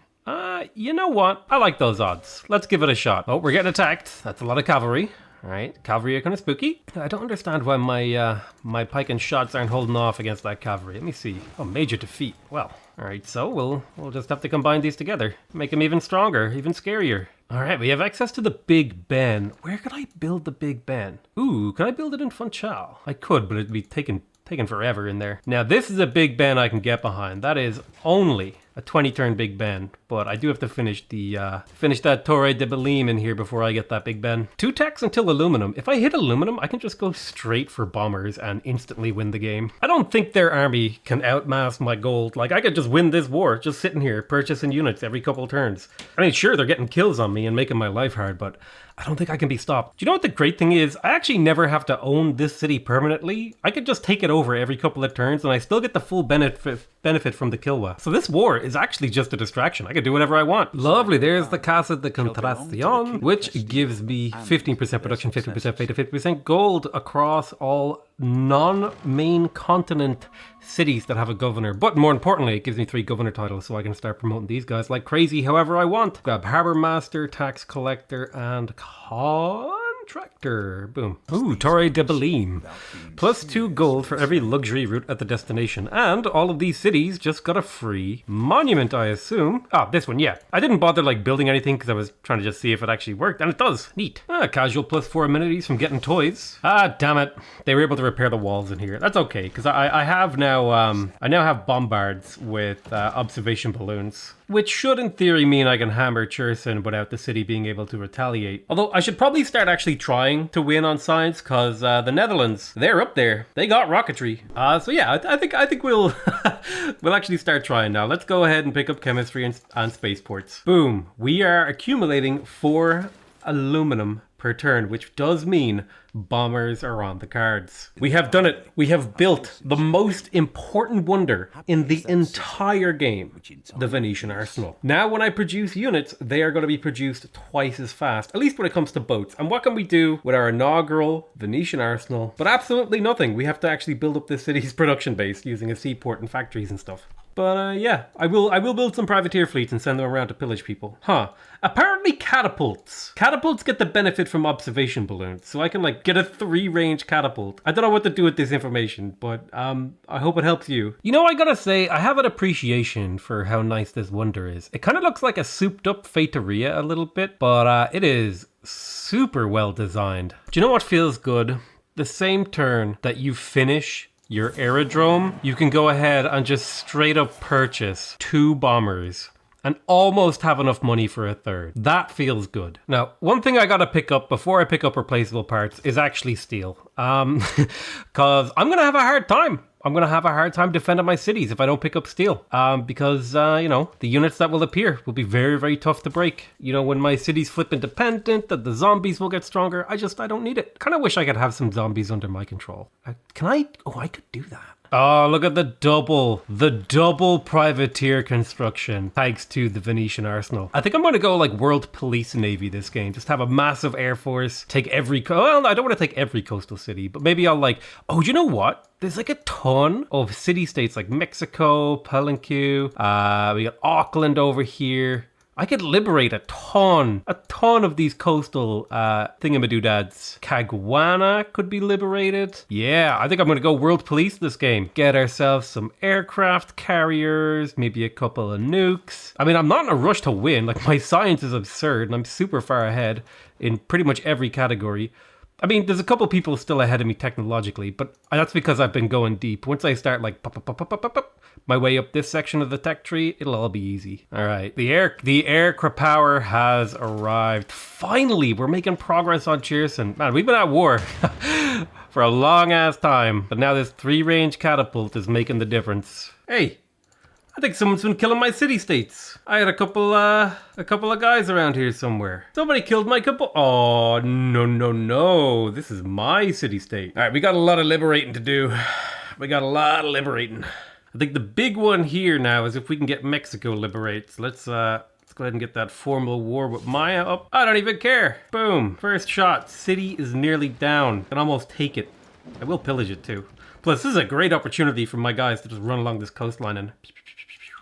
You know what? I like those odds. Let's give it a shot. Oh, we're getting attacked. That's a lot of cavalry. Alright, cavalry are kind of spooky. I don't understand why my pike and shots aren't holding off against that cavalry. Let me see. Oh, major defeat. Well, alright, so we'll just have to combine these together. Make them even stronger, even scarier. Alright, we have access to the Big Ben. Where could I build the Big Ben? Ooh, can I build it in Funchal? I could, but it'd be taking forever in there. Now, this is a Big Ben I can get behind. That is only a 20-turn Big Ben, but I do have to finish that Torre de Belim in here before I get that Big Ben. 2 techs until aluminum. If I hit aluminum, I can just go straight for bombers and instantly win the game. I don't think their army can outmass my gold. Like, I could just win this war just sitting here purchasing units every couple turns. I mean, sure, they're getting kills on me and making my life hard, but I don't think I can be stopped. Do you know what the great thing is? I actually never have to own this city permanently. I could just take it over every couple of turns and I still get the full benefit from the Kilwa. So this war is actually just a distraction. I could do whatever I want. Lovely, there's the Casa de Contrastación, which gives me 15% production, 50% fate, 50% gold across all non-main continent cities that have a governor. But more importantly, it gives me 3 governor titles so I can start promoting these guys like crazy however I want. Grab Harbour Master, Tax Collector, and Contractor. Boom. Ooh, Torre de Belim. Plus 2 gold for every luxury route at the destination. And all of these cities just got a free monument, I assume. Ah, this one, yeah. I didn't bother like building anything because I was trying to just see if it actually worked. And it does. Neat. Ah, casual plus 4 amenities from getting toys. Ah, damn it. They were able to repair the walls in here. That's okay, because I have now, I now have bombards with observation balloons, which should in theory mean I can hammer Cherson without the city being able to retaliate. Although I should probably start actually trying to win on science, because the Netherlands, they're up there. They got rocketry. So yeah, I think we'll we'll actually start trying now. Let's go ahead and pick up chemistry and spaceports. Boom. We are accumulating 4 aluminum per turn, which does mean bombers are on the cards. We have done it. We have built the most important wonder in the entire game, the Venetian arsenal. Now when I produce units, they are going to be produced twice as fast, at least when it comes to boats. And what can we do with our inaugural Venetian arsenal? But absolutely nothing. We have to actually build up this city's production base using a seaport and factories and stuff. But yeah, I will build some privateer fleets and send them around to pillage people. Huh. Apparently catapults. Catapults get the benefit from observation balloons, so I can like get a 3-range catapult. I don't know what to do with this information, but I hope it helps you. You know, I gotta say, I have an appreciation for how nice this wonder is. It kind of looks like a souped up Feitoria a little bit, but it is super well designed. Do you know what feels good? The same turn that you finish your aerodrome, you can go ahead and just straight up purchase 2 bombers and almost have enough money for a 3rd. That feels good. Now, one thing I gotta pick up before I pick up replaceable parts is actually steel. Cause I'm gonna have a hard time. I'm going to have a hard time defending my cities if I don't pick up steel. Because, you know, the units that will appear will be very, very tough to break. You know, when my cities flip independent, that the zombies will get stronger. I don't need it. Kind of wish I could have some zombies under my control. Can I? Oh, I could do that. Oh, look at the double privateer construction thanks to the Venetian arsenal. I think I'm going to go like World Police Navy this game. Just have a massive air force, take every, well, I don't want to take every coastal city, but maybe I'll like, oh, you know what? There's like a ton of city-states like Mexico, Palenque, we got Auckland over here. I could liberate a ton of these coastal thingamadoodads. Caguana could be liberated. Yeah, I think I'm going to go world police this game. Get ourselves some aircraft carriers, maybe a couple of nukes. I mean, I'm not in a rush to win. Like, my science is absurd and I'm super far ahead in pretty much every category. I mean, there's a couple people still ahead of me technologically, but that's because I've been going deep. Once I start like pop, my way up this section of the tech tree, it'll all be easy. All right, the air power has arrived. Finally, we're making progress on Cherson. Man, we've been at war for a long ass time, but now this 3-range catapult is making the difference. Hey, I think someone's been killing my city-states. I had a couple of guys around here somewhere. Somebody killed my couple. Oh, no. This is my city-state. All right, we got a lot of liberating to do. I think the big one here now is if we can get Mexico liberated. So let's go ahead and get that formal war with Maya up. I don't even care. Boom. First shot. City is nearly down. Can almost take it. I will pillage it too. Plus, this is a great opportunity for my guys to just run along this coastline and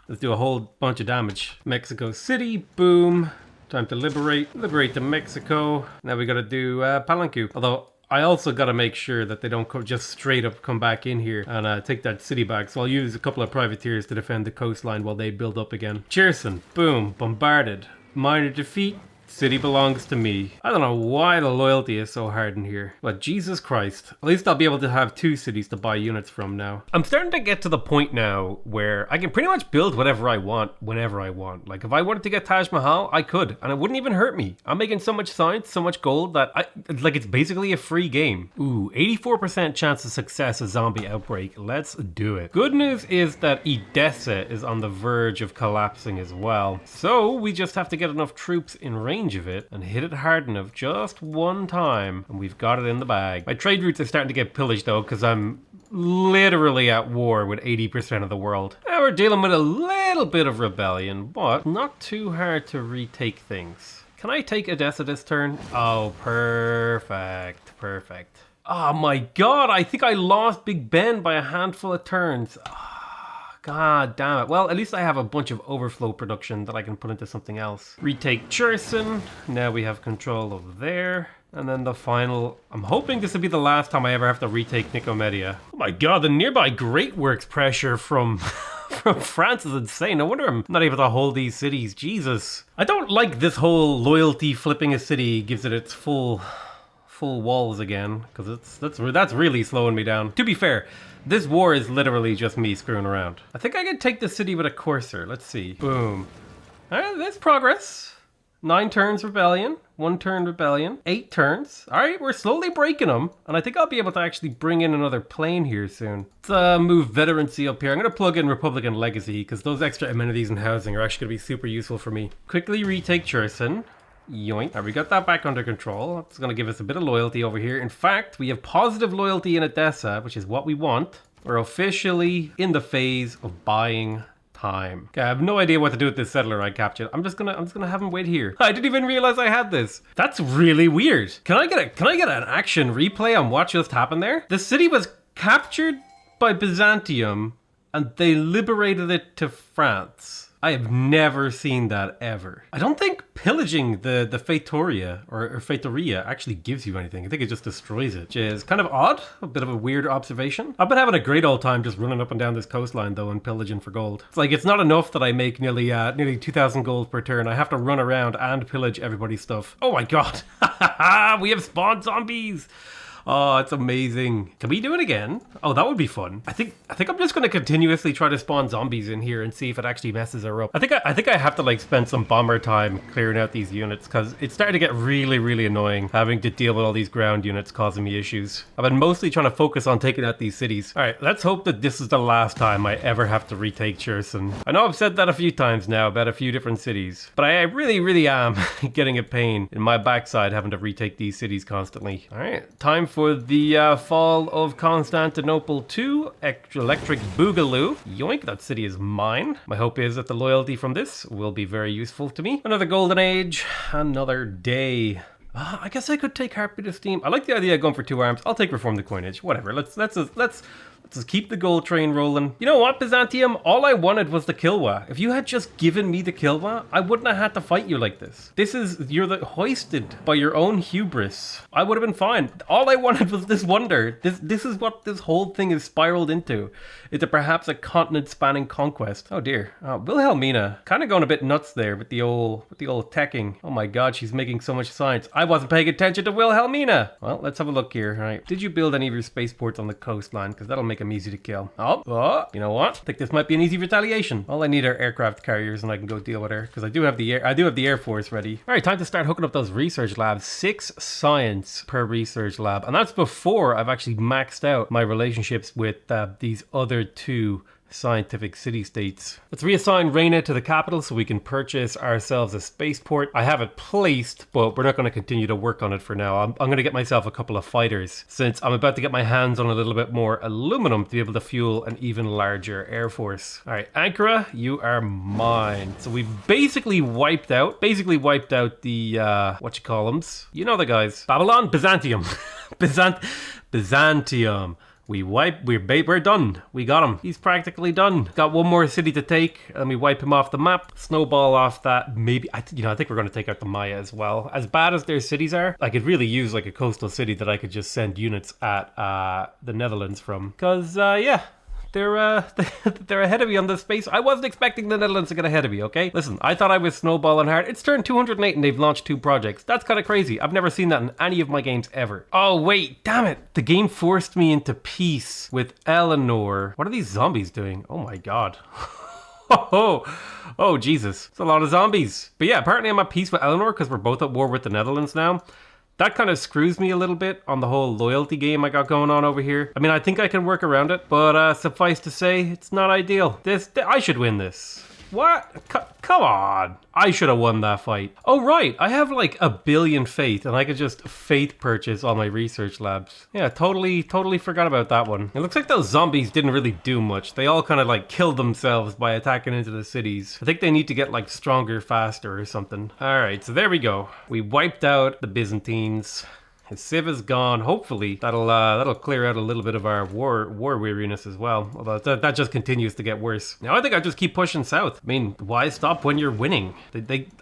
let's do a whole bunch of damage. Mexico City, boom. Time to liberate to Mexico. Now we gotta do Palanque. Although I also gotta make sure that they don't just straight up come back in here and take that city back. So I'll use a couple of privateers to defend the coastline while they build up again. Cherson, boom, bombarded. Minor defeat. City belongs to me. I don't know why the loyalty is so hard in here, but Jesus Christ. At least I'll be able to have 2 cities to buy units from now. I'm starting to get to the point now where I can pretty much build whatever I want, whenever I want. Like if I wanted to get Taj Mahal, I could, and it wouldn't even hurt me. I'm making so much science, so much gold that it's basically a free game. Ooh, 84% chance of success, a zombie outbreak. Let's do it. Good news is that Edessa is on the verge of collapsing as well. So we just have to get enough troops in range of it and hit it hard enough just one time and we've got it in the bag. My trade routes are starting to get pillaged though because I'm literally at war with 80% of the world. Now we're dealing with a little bit of rebellion, but not too hard to retake things. Can I take Edessa this turn? Oh, perfect. Oh my god, I think I lost Big Ben by a handful of turns. God damn it. Well, at least I have a bunch of overflow production that I can put into something else. Retake Cherson. Now we have control of there. And then the final... I'm hoping this will be the last time I ever have to retake Nicomedia. Oh my god, the nearby Great Works pressure from... from France is insane. No wonder I'm not able to hold these cities. Jesus. I don't like this whole loyalty flipping a city gives it its full walls again. Because that's really slowing me down. To be fair... This war is literally just me screwing around. I think I can take the city with a courser. Let's see. Boom. Alright, there's progress. 9 turns rebellion. 1 turn rebellion. 8 turns. Alright, we're slowly breaking them. And I think I'll be able to actually bring in another plane here soon. Let's move veterancy up here. I'm going to plug in Republican Legacy because those extra amenities and housing are actually going to be super useful for me. Quickly retake Cherson. Yoink. Alright, we got that back under control. It's going to give us a bit of loyalty over here. In fact, we have positive loyalty in Edessa, which is what we want. We're officially in the phase of buying time. Okay, I have no idea what to do with this settler I captured. I'm just gonna have him wait here. I didn't even realize I had this. That's really weird. Can I get an action replay on what just happened there? The city was captured by Byzantium and they liberated it to France. I have never seen that ever. I don't think pillaging the Feitoria or Feitoria actually gives you anything. I think it just destroys it, which is kind of odd. A bit of a weird observation. I've been having a great old time just running up and down this coastline though and pillaging for gold. It's like it's not enough that I make nearly 2,000 gold per turn. I have to run around and pillage everybody's stuff. Oh my god. We have spawned zombies. Oh, it's amazing. Can we do it again? Oh, that would be fun. I think I'm just going to continuously try to spawn zombies in here and see if it actually messes her up. I think I have to like spend some bomber time clearing out these units because it's starting to get really annoying having to deal with all these ground units causing me issues. I've been mostly trying to focus on taking out these cities. All right, let's hope that this is the last time I ever have to retake Cherson. I know I've said that a few times now about a few different cities, but I really am getting a pain in my backside having to retake these cities constantly. All right, time for the fall of Constantinople 2, Electric Boogaloo. Yoink, that city is mine. My hope is that the loyalty from this will be very useful to me. Another golden age, another day. I guess I could take Heartbeat of Steam. I like the idea of going for 2 arms. I'll take Reform the Coinage. Whatever. Let's just keep the gold train rolling. You know what, Byzantium? All I wanted was the Kilwa. If you had just given me the Kilwa, I wouldn't have had to fight you like this. You're hoisted by your own hubris. I would have been fine. All I wanted was this wonder. This is what this whole thing is spiraled into. It's perhaps a continent-spanning conquest. Oh dear. Wilhelmina, kind of going a bit nuts there with the old teching. Oh my god, she's making so much science. I wasn't paying attention to Wilhelmina. Well, let's have a look here. All right. Did you build any of your spaceports on the coastline? Because that'll make them easy to kill. Oh, you know what? I think this might be an easy retaliation. All I need are aircraft carriers and I can go deal with her because I do have the Air Force ready. All right, time to start hooking up those research labs. 6 science per research lab. And that's before I've actually maxed out my relationships with these other 2 scientific city-states. Let's reassign Reina to the capital so we can purchase ourselves a spaceport. I have it placed, but we're not going to continue to work on it for now. I'm going to get myself a couple of fighters since I'm about to get my hands on a little bit more aluminum to be able to fuel an even larger air force. All right, Ankara, you are mine. So we've basically wiped out the whatchamacallums. You know the guys. Babylon, Byzantium. Byzantium. We're done. We got him. He's practically done. Got one more city to take, and we wipe him off the map. Snowball off that. Maybe, I think we're going to take out the Maya as well. As bad as their cities are, I could really use like a coastal city that I could just send units at the Netherlands from. Because, yeah. They're they're ahead of me on this space. I wasn't expecting the Netherlands to get ahead of me, okay? Listen, I thought I was snowballing hard. It's turned 208 and they've launched 2 projects. That's kind of crazy. I've never seen that in any of my games ever. Oh, wait, damn it. The game forced me into peace with Eleanor. What are these zombies doing? Oh my god. Oh, Jesus. It's a lot of zombies. But yeah, apparently I'm at peace with Eleanor because we're both at war with the Netherlands now. That kind of screws me a little bit on the whole loyalty game I got going on over here. I mean, I think I can work around it, but suffice to say, it's not ideal. I should win this. What? Come on. I should have won that fight. Oh, right. I have like 1 billion faith and I could just faith purchase all my research labs. Yeah, totally forgot about that one. It looks like those zombies didn't really do much. They all kind of like killed themselves by attacking into the cities. I think they need to get like stronger faster or something. All right, so there we go. We wiped out the Byzantines. His civ is gone. Hopefully, that'll clear out a little bit of our war weariness as well. Although that just continues to get worse. Now I think I just keep pushing south. I mean, why stop when you're winning?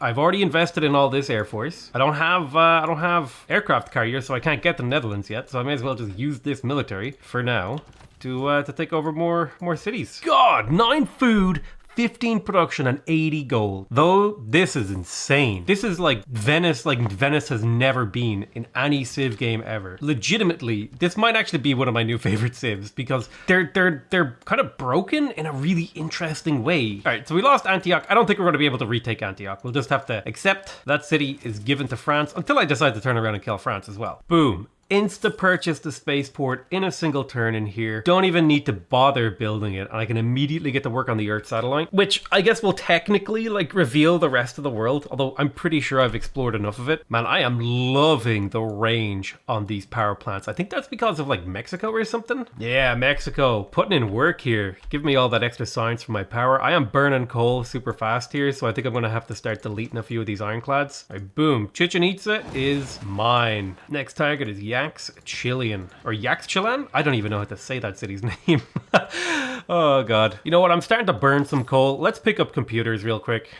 I've already invested in all this air force. I don't have aircraft carriers, so I can't get the Netherlands yet. So I may as well just use this military for now to take over more cities. God, 9 food. 15 production and 80 gold. Though this is insane. This is like Venice has never been in any civ game ever. Legitimately, this might actually be one of my new favorite civs because they're kind of broken in a really interesting way. All right, so we lost Antioch. I don't think we're going to be able to retake Antioch. We'll just have to accept that city is given to France until I decide to turn around and kill France as well. Boom. Insta purchase the spaceport in a single turn in here. Don't even need to bother building it, and I can immediately get to work on the Earth satellite, which I guess will technically like reveal the rest of the world, although I'm pretty sure I've explored enough of it. Man, I am loving the range on these power plants. I think that's because of like Mexico or something. Yeah, Mexico, putting in work here. Give me all that extra science for my power. I am burning coal super fast here, so I think I'm gonna have to start deleting a few of these ironclads. All right, boom. Chichen Itza is mine. Next target is Yaxchilan or Yaxchilan? I don't even know how to say that city's name. Oh god. You know what? I'm starting to burn some coal. Let's pick up computers real quick.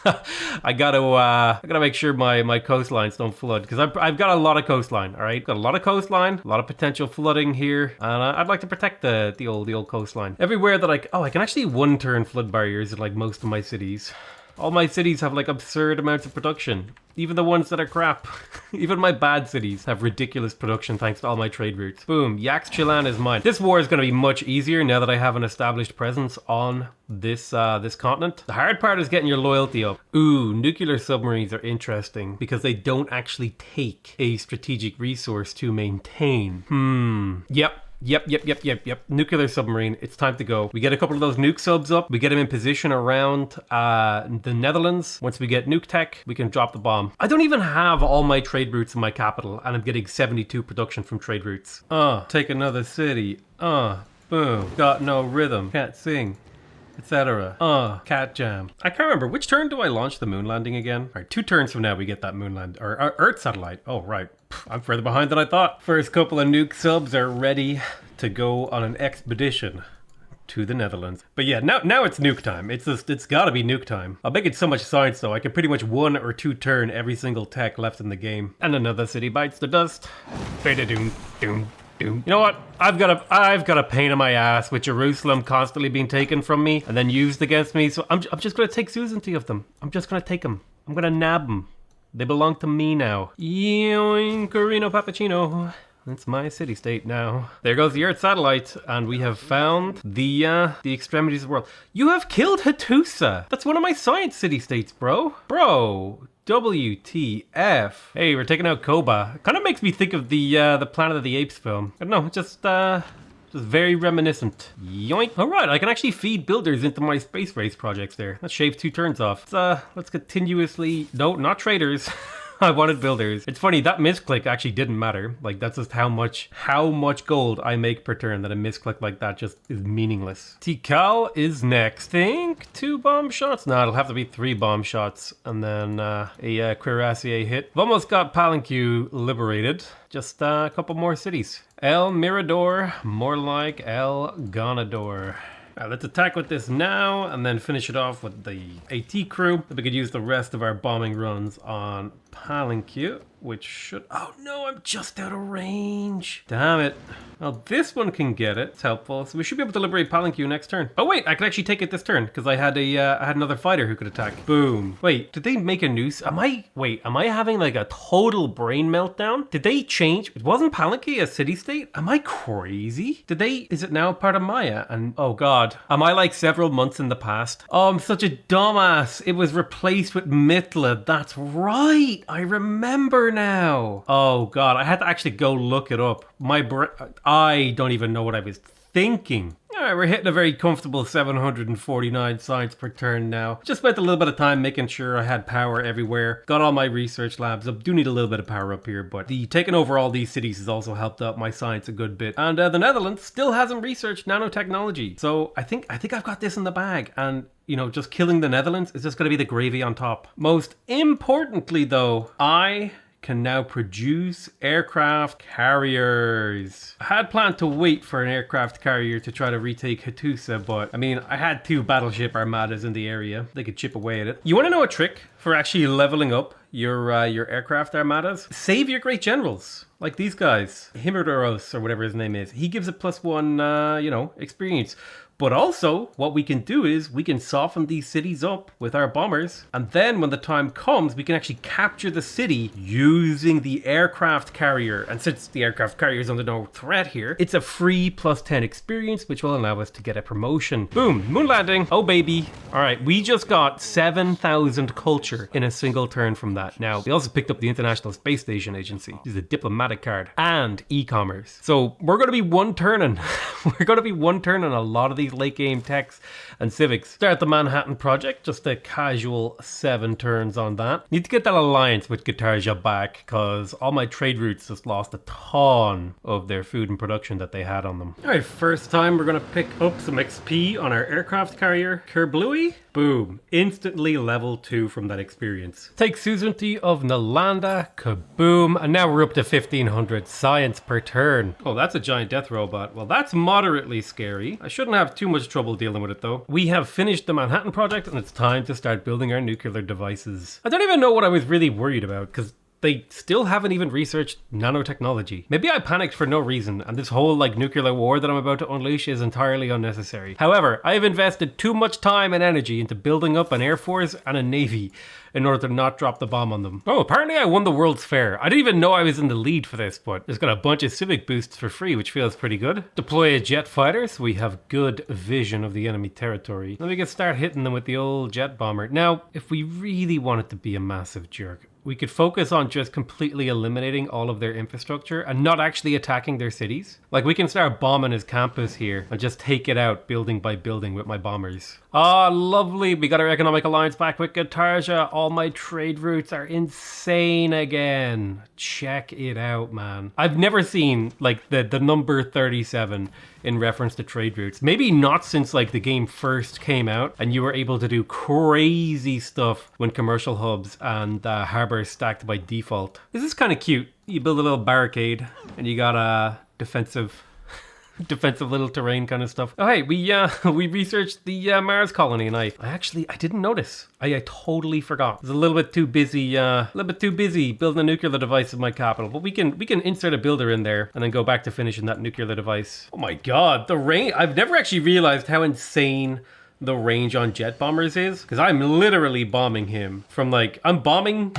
I gotta make sure my coastlines don't flood because I've got a lot of coastline. All right, got a lot of coastline, a lot of potential flooding here, and I'd like to protect the old coastline. Everywhere that I can actually 1-turn flood barriers in like most of my cities. All my cities have like absurd amounts of production. Even the ones that are crap. Even my bad cities have ridiculous production thanks to all my trade routes. Boom, Yaxchilan is mine. This war is going to be much easier now that I have an established presence on this continent. The hard part is getting your loyalty up. Ooh, nuclear submarines are interesting because they don't actually take a strategic resource to maintain. Yep. Nuclear submarine. It's time to go. We get a couple of those nuke subs up. We get them in position around the Netherlands. Once we get nuke tech, we can drop the bomb. I don't even have all my trade routes in my capital, and I'm getting 72 production from trade routes. Take another city. Boom. Got no rhythm. Can't sing. Etc. Cat jam. I can't remember. Which turn do I launch the moon landing again? All right, 2 turns from now we get that moon land or Earth satellite. Oh, right. I'm further behind than I thought. First couple of nuke subs are ready to go on an expedition to the Netherlands. But yeah, now it's nuke time. It's gotta be nuke time. I'll make it so much science though. I can pretty much 1 or 2 turn every single tech left in the game. And another city bites the dust. Beta-doom, doom. You know what? I've got a pain in my ass with Jerusalem constantly being taken from me and then used against me. So I'm just gonna take suzerainty of them. I'm just gonna take them. I'm gonna nab them. They belong to me now. Yoink, Carino Pappuccino. It's my city-state now. There goes the Earth satellite, and we have found the extremities of the world. You have killed Hattusa. That's one of my science city-states, bro. Bro. WTF. Hey, we're taking out Koba. Kind of makes me think of the Planet of the Apes film. I don't know, just very reminiscent. Yoink. All right, I can actually feed builders into my space race projects there. Let's shave 2 turns off. Let's continuously... No, not traders. I wanted builders. It's funny, that misclick actually didn't matter. Like, that's just how much gold I make per turn that a misclick like that just is meaningless. Tikal is next. Think 2 bomb shots? No, it'll have to be 3 bomb shots and then a cuirassier hit. We've almost got Palanque liberated. Just a couple more cities. El Mirador, more like El Ganador. Alright, let's attack with this now and then finish it off with the AT crew. We could use the rest of our bombing runs on Palanque, which should... Oh no, I'm just out of range. Damn it. Well, this one can get it. It's helpful. So we should be able to liberate Palanque next turn. Oh wait, I can actually take it this turn because I had another fighter who could attack. Boom. Wait, did they make a noose? Am I having like a total brain meltdown? Did they change? It wasn't Palanque a city state? Am I crazy? Is it now part of Maya? And oh god, am I like several months in the past? Oh, I'm such a dumbass. It was replaced with Mitla. That's right. I remember now. Oh god, I had to actually go look it up. I don't even know what I was thinking. Alright, we're hitting a very comfortable 749 science per turn now. Just spent a little bit of time making sure I had power everywhere. Got all my research labs up. Do need a little bit of power up here, but taking over all these cities has also helped out my science a good bit. And the Netherlands still hasn't researched nanotechnology. So I think I've got this in the bag. And you know, just killing the Netherlands is just going to be the gravy on top. Most importantly though, I can now produce aircraft carriers. I had planned to wait for an aircraft carrier to try to retake Hattusa, but I mean, I had 2 battleship armadas in the area. They could chip away at it. You want to know a trick for actually leveling up your aircraft armadas? Save your great generals. Like these guys. Himidoros, or whatever his name is. He gives a +1, experience. But also, what we can do is we can soften these cities up with our bombers. And then when the time comes, we can actually capture the city using the aircraft carrier. And since the aircraft carrier is under no threat here, it's a free +10 experience, which will allow us to get a promotion. Boom, moon landing. Oh, baby. All right, we just got 7,000 culture in a single turn from that. Now, we also picked up the International Space Station Agency. This is a diplomatic card and e-commerce. So we're going to be one-turning. We're going to be one-turning a lot of these late game techs and civics. Start the Manhattan Project, just a casual 7 turns on that. Need to get that alliance with Guitarja back because all my trade routes just lost a ton of their food and production that they had on them. All right, first time we're going to pick up some XP on our aircraft carrier, Kerblui. Boom, instantly level 2 from that experience. Take suzerainty of Nalanda, kaboom, and now we're up to 1500 science per turn. Oh, that's a giant death robot. Well, that's moderately scary. I shouldn't have too much trouble dealing with it though. We have finished the Manhattan Project and it's time to start building our nuclear devices. I don't even know what I was really worried about because they still haven't even researched nanotechnology. Maybe I panicked for no reason and this whole nuclear war that I'm about to unleash is entirely unnecessary. However, I have invested too much time and energy into building up an air force and a navy in order to not drop the bomb on them. Oh, apparently I won the World's Fair. I didn't even know I was in the lead for this, but it's got a bunch of civic boosts for free, which feels pretty good. Deploy a jet fighter so we have good vision of the enemy territory. Then we can start hitting them with the old jet bomber. Now, if we really wanted to be a massive jerk, we could focus on just completely eliminating all of their infrastructure and not actually attacking their cities. Like we can start bombing his campus here and just take it out building by building with my bombers. Ah, lovely. We got our economic alliance back with Guitarja. All my trade routes are insane again. Check it out, man. I've never seen the number 37 in reference to trade routes. Maybe not since the game first came out and you were able to do crazy stuff when commercial hubs and harbors stacked by default. This is kind of cute. You build a little barricade and you got a defensive little terrain kind of stuff. Oh hey, we researched the Mars colony and I didn't notice. I totally forgot. I was a little bit too busy building a nuclear device in my capital. But we can insert a builder in there and then go back to finishing that nuclear device. Oh my god, the range! I've never actually realized how insane the range on jet bombers is, because I'm literally bombing him from I'm bombing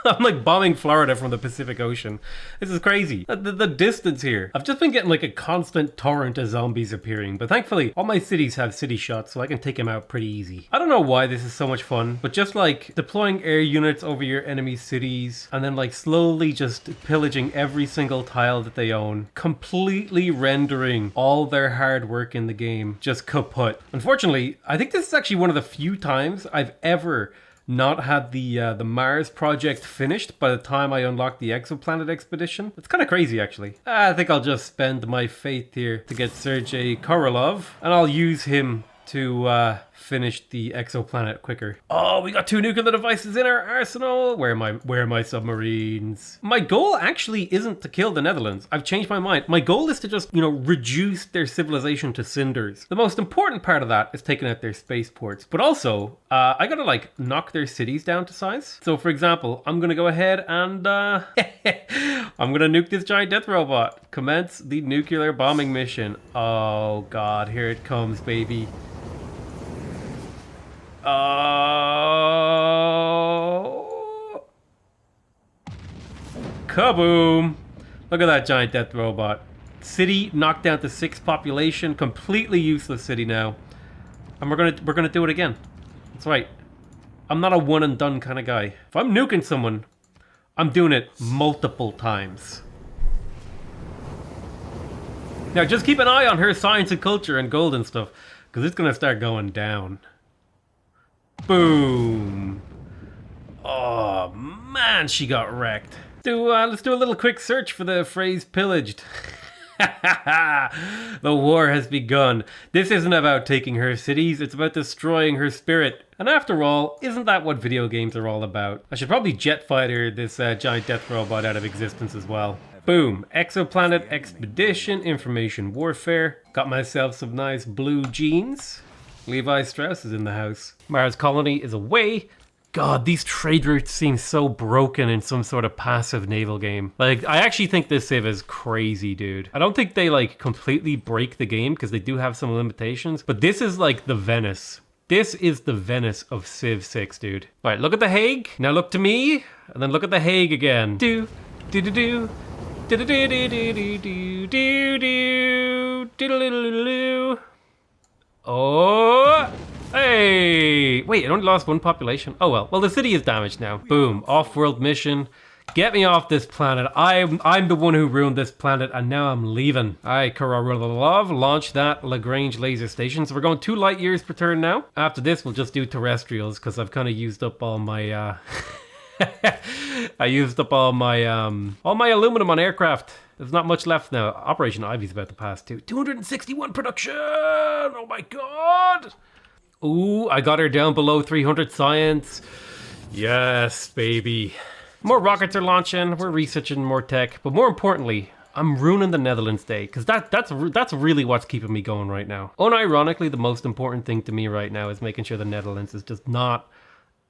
I'm bombing Florida from the Pacific Ocean. This is crazy. The distance here. I've just been getting a constant torrent of zombies appearing, but thankfully all my cities have city shots, so I can take them out pretty easy. I don't know why this is so much fun, but just deploying air units over your enemy cities and then slowly just pillaging every single tile that they own, completely rendering all their hard work in the game just kaput. Unfortunately, I think this is actually one of the few times I've ever not had the Mars project finished by the time I unlocked the exoplanet expedition. It's kind of crazy, actually. I think I'll just spend my faith here to get Sergei Korolev, and I'll use him to finish the exoplanet quicker. Oh, we got 2 nuclear devices in our arsenal. Where are my submarines? My goal actually isn't to kill the Netherlands. I've changed my mind. My goal is to just, you know, reduce their civilization to cinders. The most important part of that is taking out their spaceports. But also, I gotta like knock their cities down to size. So for example, I'm gonna go ahead and I'm gonna nuke this giant death robot. Commence the nuclear bombing mission. Oh God, here it comes, baby. Oh, kaboom! Look at that giant death robot. City knocked down to 6 population, completely useless city now. And we're gonna do it again. That's right. I'm not a one and done kind of guy. If I'm nuking someone, I'm doing it multiple times. Now just keep an eye on her science and culture and gold and stuff, because it's gonna start going down. Boom. Oh man, she got wrecked. Let's do a little quick search for the phrase pillaged. The war has begun. This isn't about taking her cities, it's about destroying her spirit. And after all, isn't that what video games are all about? I should probably jet fighter this giant death robot out of existence as well. Boom. Exoplanet expedition, information warfare. Got myself some nice blue jeans. Levi Strauss is in the house. Mars colony is away. God, these trade routes seem so broken in some sort of passive naval game. Like, I actually think this civ is crazy, dude. I don't think they, like, completely break the game, because they do have some limitations, but this is, like, the Venice. This is the Venice of Civ 6, dude. All right, look at The Hague. Now look to me, and then look at The Hague again. Do, do, do, do. Do, do, do, do, do, do, do, do, do, do, do, do. Oh, hey, wait, it only lost 1 population. Oh well, the city is damaged now. Boom, off-world mission. Get me off this planet. I'm the one who ruined this planet, and now I'm leaving. Alright, Kararulov, launch that Lagrange laser station. So we're going 2 light years per turn now. After this, we'll just do terrestrials, because I've kind of used up all my, I used up all my aluminum on aircraft. There's not much left now. Operation Ivy's about to pass too. 261 production! Oh my God! Ooh, I got her down below 300 science. Yes, baby. More rockets are launching. We're researching more tech. But more importantly, I'm ruining the Netherlands Day. Because that's really what's keeping me going right now. Unironically, the most important thing to me right now is making sure the Netherlands is just not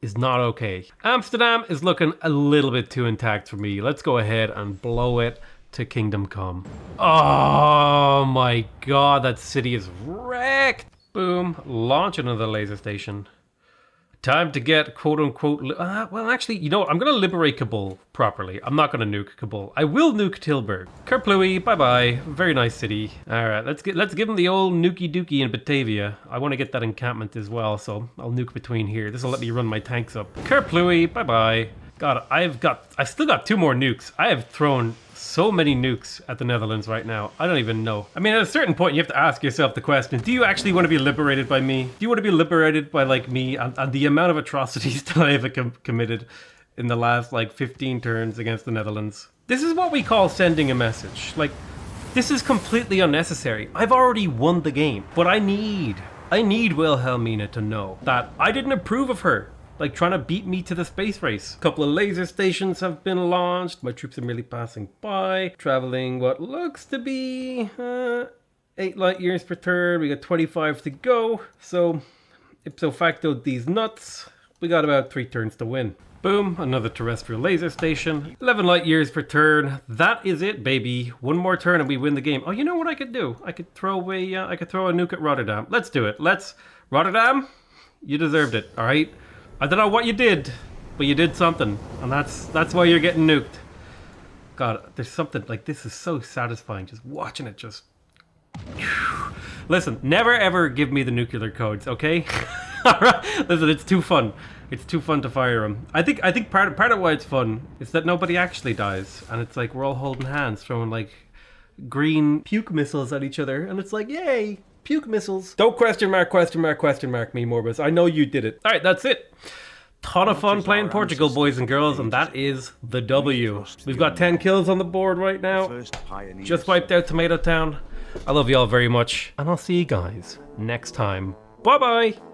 okay. Amsterdam is looking a little bit too intact for me. Let's go ahead and blow it to Kingdom Come. Oh my God, that city is wrecked. Boom, launch another laser station. Time to get quote unquote, well actually, you know what, I'm gonna liberate Kabul properly. I'm not gonna nuke Kabul. I will nuke Tilburg. Kerplui, bye bye, very nice city. All right, let's give them the old nukey dookie in Batavia. I wanna get that encampment as well, so I'll nuke between here. This will let me run my tanks up. Kerplui, bye bye. God, I've still got 2 more nukes. I have thrown so many nukes at the Netherlands right now. I don't even know. I mean, at a certain point, you have to ask yourself the question, do you actually want to be liberated by me? Do you want to be liberated by, like, me and the amount of atrocities that I have committed in the last, like, 15 turns against the Netherlands? This is what we call sending a message. Like, this is completely unnecessary. I've already won the game, but I need Wilhelmina to know that I didn't approve of her. Like, trying to beat me to the space race. A couple of laser stations have been launched. My troops are merely passing by. Traveling what looks to be 8 light years per turn. We got 25 to go. So, ipso facto, these nuts. We got about 3 turns to win. Boom, another terrestrial laser station. 11 light years per turn. That is it, baby. 1 more turn and we win the game. Oh, you know what I could do? I could throw a nuke at Rotterdam. Let's do it. Rotterdam, you deserved it, all right? I don't know what you did, but you did something, and that's why you're getting nuked. God, there's something, like, this is so satisfying, just watching it just... Listen, never ever give me the nuclear codes, okay? Alright, listen, it's too fun. It's too fun to fire them. I think part of why it's fun is that nobody actually dies, and it's like we're all holding hands, throwing, like, green puke missiles at each other, and it's like, yay! Puke missiles. Don't question mark me, Morbus. I know you did it. All right, that's it. Ton of fun playing Portugal, boys and girls, and that is the W. We've got 10 kills on the board right now. Just wiped out Tomato Town. I love you all very much, and I'll see you guys next time. Bye-bye.